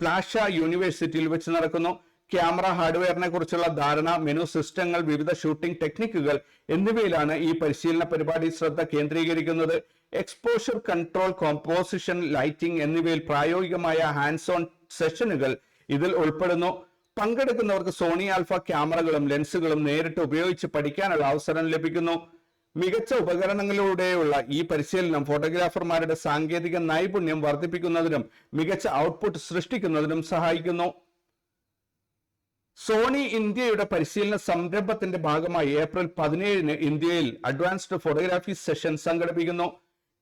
പ്ലാഷ യൂണിവേഴ്സിറ്റിയിൽ വെച്ച് നടക്കുന്നു. ക്യാമറ ഹാർഡ്വെയറിനെ കുറിച്ചുള്ള ധാരണ, മെനു സിസ്റ്റങ്ങൾ, വിവിധ ഷൂട്ടിംഗ് ടെക്നിക്കുകൾ എന്നിവയിലാണ് ഈ പരിശീലന പരിപാടി ശ്രദ്ധ കേന്ദ്രീകരിക്കുന്നത്. എക്സ്പോഷർ കൺട്രോൾ, കോമ്പോസിഷൻ, ലൈറ്റിംഗ് എന്നിവയിൽ പ്രായോഗികമായ ഹാൻഡ്സ് ഓൺ സെഷനുകൾ ഇതിൽ ഉൾപ്പെടുന്നു. പങ്കെടുക്കുന്നവർക്ക് സോണി ആൽഫ ക്യാമറകളും ലെൻസുകളും നേരിട്ട് ഉപയോഗിച്ച് പഠിക്കാനുള്ള അവസരം ലഭിക്കുന്നു. മികച്ച ഉപകരണങ്ങളിലൂടെയുള്ള ഈ പരിശീലനം ഫോട്ടോഗ്രാഫർമാരുടെ സാങ്കേതിക നൈപുണ്യം വർദ്ധിപ്പിക്കുന്നതിനും മികച്ച ഔട്ട്പുട്ട് സൃഷ്ടിക്കുന്നതിനും സഹായിക്കുന്നു. സോണി ഇന്ത്യയുടെ പരിശീലന സംരംഭത്തിന്റെ ഭാഗമായി ഏപ്രിൽ 17 ഇന്ത്യയിൽ അഡ്വാൻസ്ഡ് ഫോട്ടോഗ്രാഫി സെഷൻ സംഘടിപ്പിക്കുന്നു.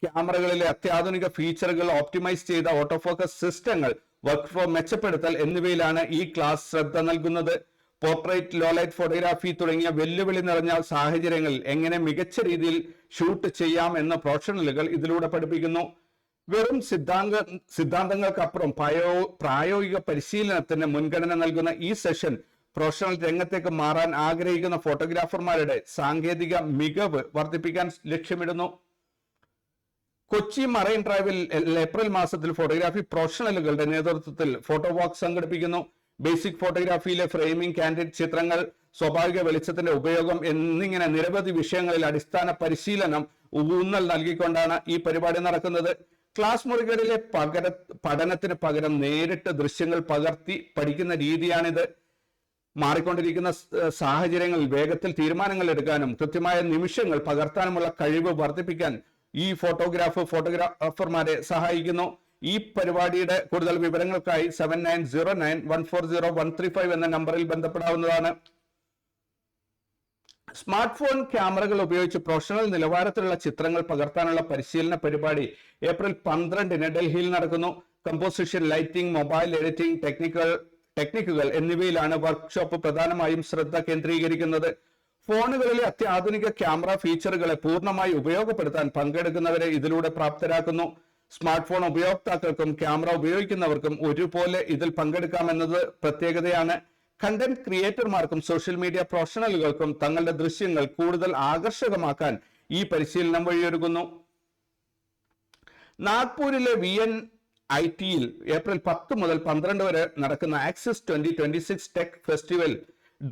ക്യാമറകളിലെ അത്യാധുനിക ഫീച്ചറുകൾ, ഓപ്റ്റിമൈസ് ചെയ്ത ഓട്ടോഫോക്കസ് സിസ്റ്റങ്ങൾ, വർക്ക് ഫ്ലോ മെച്ചപ്പെടുത്തൽ എന്നിവയിലാണ് ഈ ക്ലാസ് ശ്രദ്ധ നൽകുന്നത്. പോർട്രേറ്റ്, ലോലൈറ്റ് ഫോട്ടോഗ്രാഫി തുടങ്ങിയ വെല്ലുവിളി നിറഞ്ഞ സാഹചര്യങ്ങളിൽ എങ്ങനെ മികച്ച രീതിയിൽ ഷൂട്ട് ചെയ്യാം എന്ന പ്രൊഫഷണലുകൾ ഇതിലൂടെ പഠിപ്പിക്കുന്നു. വെറും സിദ്ധാന്തങ്ങൾക്കപ്പുറം പ്രായോഗിക പരിശീലനത്തിന് മുൻഗണന നൽകുന്ന ഈ സെഷൻ പ്രൊഫഷണൽ രംഗത്തേക്ക് മാറാൻ ആഗ്രഹിക്കുന്ന ഫോട്ടോഗ്രാഫർമാരുടെ സാങ്കേതിക മികവ് വർദ്ധിപ്പിക്കാൻ ലക്ഷ്യമിടുന്നു. കൊച്ചി മറൈൻ ഡ്രൈവിൽ ഏപ്രിൽ മാസത്തിൽ ഫോട്ടോഗ്രാഫി പ്രൊഫഷണലുകളുടെ നേതൃത്വത്തിൽ ഫോട്ടോ വാക്ക് സംഘടിപ്പിക്കുന്നു. ബേസിക് ഫോട്ടോഗ്രാഫിയിലെ ഫ്രെയിമിംഗ്, കാൻഡിഡ് ചിത്രങ്ങൾ, സ്വാഭാവിക വെളിച്ചത്തിന്റെ ഉപയോഗം എന്നിങ്ങനെ നിരവധി വിഷയങ്ങളിൽ അടിസ്ഥാന പരിശീലനം ഊന്നൽ നൽകിക്കൊണ്ടാണ് ഈ പരിപാടി നടക്കുന്നത്. ക്ലാസ് മുറികളിലെ പഠനത്തിന് പകരം നേരിട്ട് ദൃശ്യങ്ങൾ പകർത്തി പഠിക്കുന്ന രീതിയാണിത്. മാറിക്കൊണ്ടിരിക്കുന്ന സാഹചര്യങ്ങളിൽ വേഗത്തിൽ തീരുമാനങ്ങൾ എടുക്കാനും കൃത്യമായ നിമിഷങ്ങൾ പകർത്താനുമുള്ള കഴിവ് വർദ്ധിപ്പിക്കാൻ ഈ ഫോട്ടോഗ്രാഫർമാരെ സഹായിക്കുന്നു. ഈ പരിപാടിയുടെ കൂടുതൽ വിവരങ്ങൾക്കായി 7909140135 എന്ന നമ്പറിൽ ബന്ധപ്പെടാവുന്നതാണ്. സ്മാർട്ട് ഫോൺ ക്യാമറകൾ ഉപയോഗിച്ച് പ്രൊഫഷണൽ നിലവാരത്തിലുള്ള ചിത്രങ്ങൾ പകർത്താനുള്ള പരിശീലന പരിപാടി ഏപ്രിൽ 12 ഡൽഹിയിൽ നടക്കുന്നു. കമ്പോസിഷൻ, ലൈറ്റിംഗ്, മൊബൈൽ എഡിറ്റിംഗ് ടെക്നിക്കുകൾ എന്നിവയിലാണ് വർക്ക്ഷോപ്പ് പ്രധാനമായും ശ്രദ്ധ കേന്ദ്രീകരിക്കുന്നത്. ഫോണുകളിലെ അത്യാധുനിക ക്യാമറ ഫീച്ചറുകളെ പൂർണ്ണമായി ഉപയോഗപ്പെടുത്താൻ പങ്കെടുക്കുന്നവരെ ഇതിലൂടെ പ്രാപ്തരാക്കുന്നു. സ്മാർട്ട് ഫോൺ ഉപയോക്താക്കൾക്കും ക്യാമറ ഉപയോഗിക്കുന്നവർക്കും ഒരുപോലെ ഇതിൽ പങ്കെടുക്കാമെന്നത് പ്രത്യേകതയാണ്. കണ്ടന്റ് ക്രിയേറ്റർമാർക്കും സോഷ്യൽ മീഡിയ പ്രൊഫഷണലുകൾക്കും തങ്ങളുടെ ദൃശ്യങ്ങൾ കൂടുതൽ ആകർഷകമാക്കാൻ ഈ പരിശീലനം വഴിയൊരുക്കുന്നു. നാഗ്പൂരിലെ VNITയിൽ ഏപ്രിൽ 10 മുതൽ 12 വരെ നടക്കുന്ന ആക്സിസ് 2026 ടെക് ഫെസ്റ്റിവൽ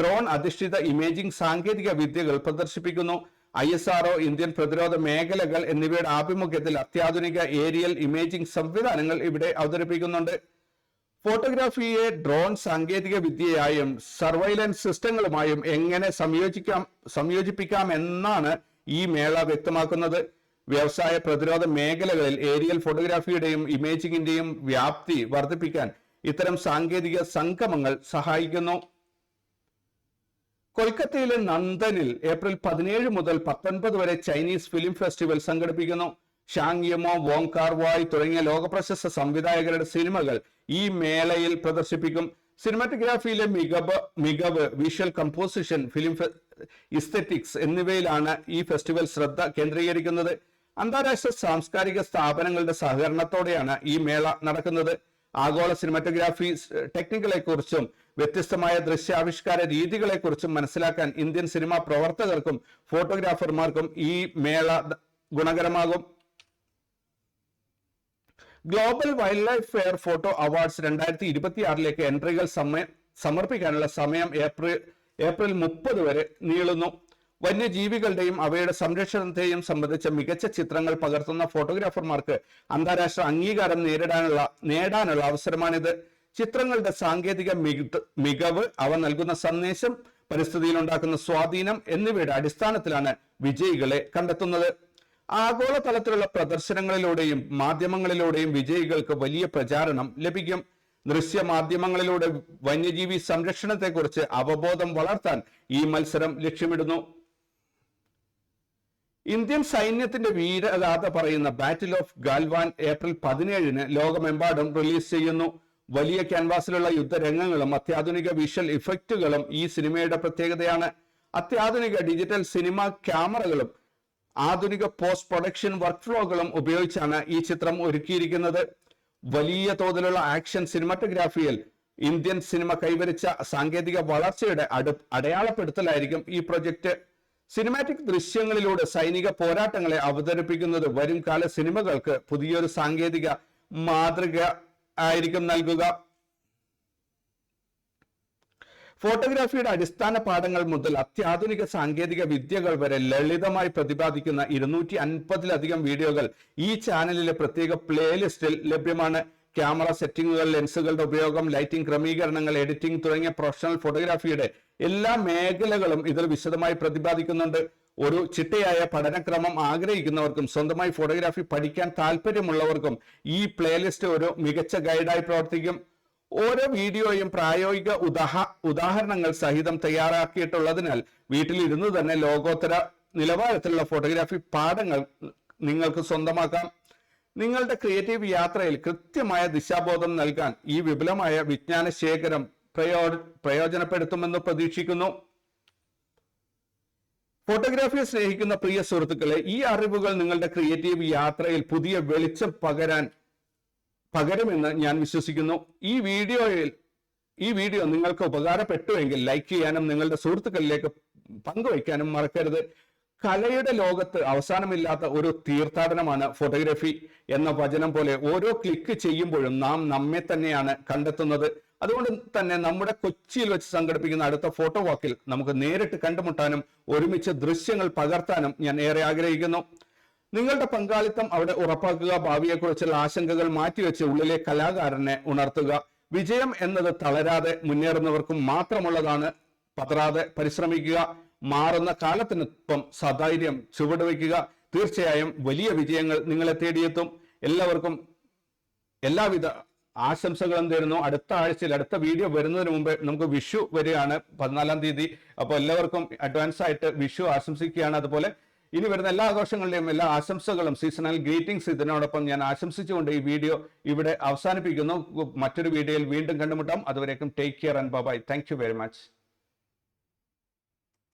ഡ്രോൺ അധിഷ്ഠിത ഇമേജിംഗ് സാങ്കേതിക വിദ്യകൾ പ്രദർശിപ്പിക്കുന്നു. ISRO, ഇന്ത്യൻ പ്രതിരോധ മേഖലകൾ എന്നിവയുടെ ആഭിമുഖ്യത്തിൽ അത്യാധുനിക ഏരിയൽ ഇമേജിംഗ് സംവിധാനങ്ങൾ ഇവിടെ അവതരിപ്പിക്കുന്നുണ്ട്. ഫോട്ടോഗ്രാഫിയെ ഡ്രോൺ സാങ്കേതിക വിദ്യയായും സർവൈലൻസ് സിസ്റ്റങ്ങളുമായും എങ്ങനെ സംയോജിപ്പിക്കാം എന്നാണ് ഈ മേള വ്യക്തമാക്കുന്നത്. വ്യവസായ പ്രതിരോധ മേഖലകളിൽ ഏരിയൽ ഫോട്ടോഗ്രാഫിയുടെയും ഇമേജിംഗിന്റെയും വ്യാപ്തി വർദ്ധിപ്പിക്കാൻ ഇത്തരം സാങ്കേതിക സംഗമങ്ങൾ സഹായിക്കുന്നു. കൊൽക്കത്തയിലെ നന്ദനിൽ ഏപ്രിൽ 17 മുതൽ 19 വരെ ചൈനീസ് ഫിലിം ഫെസ്റ്റിവൽ സംഘടിപ്പിക്കുന്നു. ഷാങ് യമോ, വോങ് കാർ വായ് തുടങ്ങിയ ലോകപ്രശസ്ത സംവിധായകരുടെ സിനിമകൾ ഈ മേളയിൽ പ്രദർശിപ്പിക്കും. സിനിമാറ്റോഗ്രാഫിയിലെ മികവ്, വിഷ്വൽ കമ്പോസിഷൻ, ഫിലിം ഇസ്തെറ്റിക്സ് എന്നിവയിലാണ് ഈ ഫെസ്റ്റിവൽ ശ്രദ്ധ കേന്ദ്രീകരിക്കുന്നത്. അന്താരാഷ്ട്ര സാംസ്കാരിക സ്ഥാപനങ്ങളുടെ സഹകരണത്തോടെയാണ് ഈ മേള നടക്കുന്നത്. ആഗോള സിനിമാറ്റോഗ്രാഫി ടെക്നിക്കുകളെ കുറിച്ചും വ്യത്യസ്തമായ ദൃശ്യാവിഷ്കാര രീതികളെ കുറിച്ചും മനസ്സിലാക്കാൻ ഇന്ത്യൻ സിനിമാ പ്രവർത്തകർക്കും ഫോട്ടോഗ്രാഫർമാർക്കും ഈ മേള ഗുണകരമാകും. Global wildlife fair photo awards 2026 എൻട്രികൾ സമർപ്പിക്കാനുള്ള സമയം ഏപ്രിൽ 30 വരെ നീളുന്നു. വന്യജീവികളുടെയും അവയുടെ സംരക്ഷണത്തെയും സംബന്ധിച്ച മികച്ച ചിത്രങ്ങൾ പകർത്തുന്ന ഫോട്ടോഗ്രാഫർമാർക്ക് അന്താരാഷ്ട്ര അംഗീകാരം നേടാനുള്ള അവസരമാണിത്. ചിത്രങ്ങളുടെ സാങ്കേതിക മികവ്, അവ നൽകുന്ന സന്ദേശം, പരിസ്ഥിതിയിൽ ഉണ്ടാക്കുന്ന സ്വാധീനം എന്നിവയുടെ അടിസ്ഥാനത്തിലാണ് വിജയികളെ കണ്ടെത്തുന്നത്. ആഗോള തലത്തിലുള്ള പ്രദർശനങ്ങളിലൂടെയും മാധ്യമങ്ങളിലൂടെയും വിജയികൾക്ക് വലിയ പ്രചാരണം ലഭിക്കും. ദൃശ്യ മാധ്യമങ്ങളിലൂടെ വന്യജീവി സംരക്ഷണത്തെക്കുറിച്ച് അവബോധം വളർത്താൻ ഈ മത്സരം ലക്ഷ്യമിടുന്നു. ഇന്ത്യൻ സൈന്യത്തിന്റെ വീരഗാഥ പറയുന്ന ബാറ്റിൽ ഓഫ് ഗാൽവാൻ ഏപ്രിൽ 17 ലോകമെമ്പാടും റിലീസ് ചെയ്യുന്നു. വലിയ ക്യാൻവാസിലുള്ള യുദ്ധരംഗങ്ങളും അത്യാധുനിക വിഷ്വൽ ഇഫക്റ്റുകളും ഈ സിനിമയുടെ പ്രത്യേകതയാണ്. അത്യാധുനിക ഡിജിറ്റൽ സിനിമ ക്യാമറകളും ആധുനിക പോസ്റ്റ് പ്രൊഡക്ഷൻ വർക്ക് ഫ്ലോകളും ഉപയോഗിച്ചാണ് ഈ ചിത്രം ഒരുക്കിയിരിക്കുന്നത്. വലിയ തോതിലുള്ള ആക്ഷൻ സിനിമാറ്റോഗ്രാഫിയിൽ ഇന്ത്യൻ സിനിമ കൈവരിച്ച സാങ്കേതിക വളർച്ചയുടെ അടയാളപ്പെടുത്തലായിരിക്കും ഈ പ്രൊജക്ട്. സിനിമാറ്റിക് ദൃശ്യങ്ങളിലൂടെ സൈനിക പോരാട്ടങ്ങളെ അവതരിപ്പിക്കുന്നത് വരും കാല സിനിമകൾക്ക് പുതിയൊരു സാങ്കേതിക മാതൃക ആയിരിക്കും നൽകുക. ഫോട്ടോഗ്രാഫിയുടെ അടിസ്ഥാന പാഠങ്ങൾ മുതൽ അത്യാധുനിക സാങ്കേതിക വിദ്യകൾ വരെ ലളിതമായി പ്രതിപാദിക്കുന്ന 250-ലധികം വീഡിയോകൾ ഈ ചാനലിലെ പ്രത്യേക പ്ലേലിസ്റ്റിൽ ലഭ്യമാണ്. ക്യാമറ സെറ്റിംഗുകൾ, ലെൻസുകളുടെ ഉപയോഗം, ലൈറ്റിംഗ് ക്രമീകരണങ്ങൾ, എഡിറ്റിംഗ് തുടങ്ങിയ പ്രൊഫഷണൽ ഫോട്ടോഗ്രാഫിയുടെ എല്ലാ മേഖലകളും ഇതിൽ വിശദമായി പ്രതിപാദിക്കുന്നുണ്ട്. ഒരു ചിട്ടയായ പഠനക്രമം ആഗ്രഹിക്കുന്നവർക്കും സ്വന്തമായി ഫോട്ടോഗ്രാഫി പഠിക്കാൻ താല്പര്യമുള്ളവർക്കും ഈ പ്ലേലിസ്റ്റ് ഒരു മികച്ച ഗൈഡായി പ്രവർത്തിക്കും. ഓരോ വീഡിയോയും പ്രായോഗിക ഉദാഹരണങ്ങൾ സഹിതം തയ്യാറാക്കിയിട്ടുള്ളതിനാൽ വീട്ടിലിരുന്ന് തന്നെ ലോകോത്തര നിലവാരത്തിലുള്ള ഫോട്ടോഗ്രാഫി പാഠങ്ങൾ നിങ്ങൾക്ക് സ്വന്തമാക്കാം. നിങ്ങളുടെ ക്രിയേറ്റീവ് യാത്രയിൽ കൃത്യമായ ദിശാബോധം നൽകാൻ ഈ വിപുലമായ വിജ്ഞാന ശേഖരം പ്രയോജനപ്പെടുത്തുമെന്ന് പ്രതീക്ഷിക്കുന്നു. ഫോട്ടോഗ്രാഫിയെ സ്നേഹിക്കുന്ന പ്രിയ സുഹൃത്തുക്കളെ, ഈ അറിവുകൾ നിങ്ങളുടെ ക്രിയേറ്റീവ് യാത്രയിൽ പുതിയ വെളിച്ചം പകരുമെന്ന് ഞാൻ വിശ്വസിക്കുന്നു. ഈ വീഡിയോ നിങ്ങൾക്ക് ഉപകാരപ്പെട്ടുവെങ്കിൽ ലൈക്ക് ചെയ്യാനും നിങ്ങളുടെ സുഹൃത്തുക്കളിലേക്ക് പങ്കുവയ്ക്കാനും മറക്കരുത്. കലയുടെ ലോകത്ത് അവസാനമില്ലാത്ത ഒരു തീർത്ഥാടനമാണ് ഫോട്ടോഗ്രാഫി എന്ന വചനം പോലെ ഓരോ ക്ലിക്ക് ചെയ്യുമ്പോഴും നാം നമ്മെ തന്നെയാണ് കണ്ടെത്തുന്നത്. അതുകൊണ്ട് തന്നെ നമ്മുടെ കൊച്ചിയിൽ വെച്ച് സംഘടിപ്പിക്കുന്ന അടുത്ത ഫോട്ടോ വാക്കിൽ നമുക്ക് നേരിട്ട് കണ്ടുമുട്ടാനും ഒരുമിച്ച് ദൃശ്യങ്ങൾ പകർത്താനും ഞാൻ ഏറെ ആഗ്രഹിക്കുന്നു. നിങ്ങളുടെ പങ്കാളിത്തം അവിടെ ഉറപ്പാക്കുക. ഭാവിയെക്കുറിച്ചുള്ള ആശങ്കകൾ മാറ്റിവെച്ച് ഉള്ളിലെ കലാകാരനെ ഉണർത്തുക. വിജയം എന്നത് തളരാതെ മുന്നേറുന്നവർക്കും മാത്രമുള്ളതാണ്. പതറാതെ പരിശ്രമിക്കുക. മാറുന്ന കാലത്തിനൊപ്പം സധൈര്യം ചുവടുവയ്ക്കുക. തീർച്ചയായും വലിയ വിജയങ്ങൾ നിങ്ങളെ തേടിയെത്തും. എല്ലാവർക്കും എല്ലാവിധ ആശംസകളും തരുന്നു. അടുത്ത ആഴ്ചയിൽ അടുത്ത വീഡിയോ വരുന്നതിന് മുമ്പ് നമുക്ക് വിഷു വരികയാണ്, 14-ാം തീയതി. അപ്പോൾ എല്ലാവർക്കും അഡ്വാൻസ് ആയിട്ട് വിഷു ആശംസിക്കുകയാണ്. അതുപോലെ ഇനി വരുന്ന എല്ലാ ആഘോഷങ്ങളുടെയും എല്ലാ ആശംസകളും, സീസണൽ ഗ്രീറ്റിംഗ്സ് ഇതിനോടൊപ്പം ഞാൻ ആശംസിച്ചുകൊണ്ട് ഈ വീഡിയോ ഇവിടെ അവസാനിപ്പിക്കുന്നു. മറ്റൊരു വീഡിയോയിൽ വീണ്ടും കണ്ടുമുട്ടാം. അതുവരേക്കും take care and bye. Thank you very much.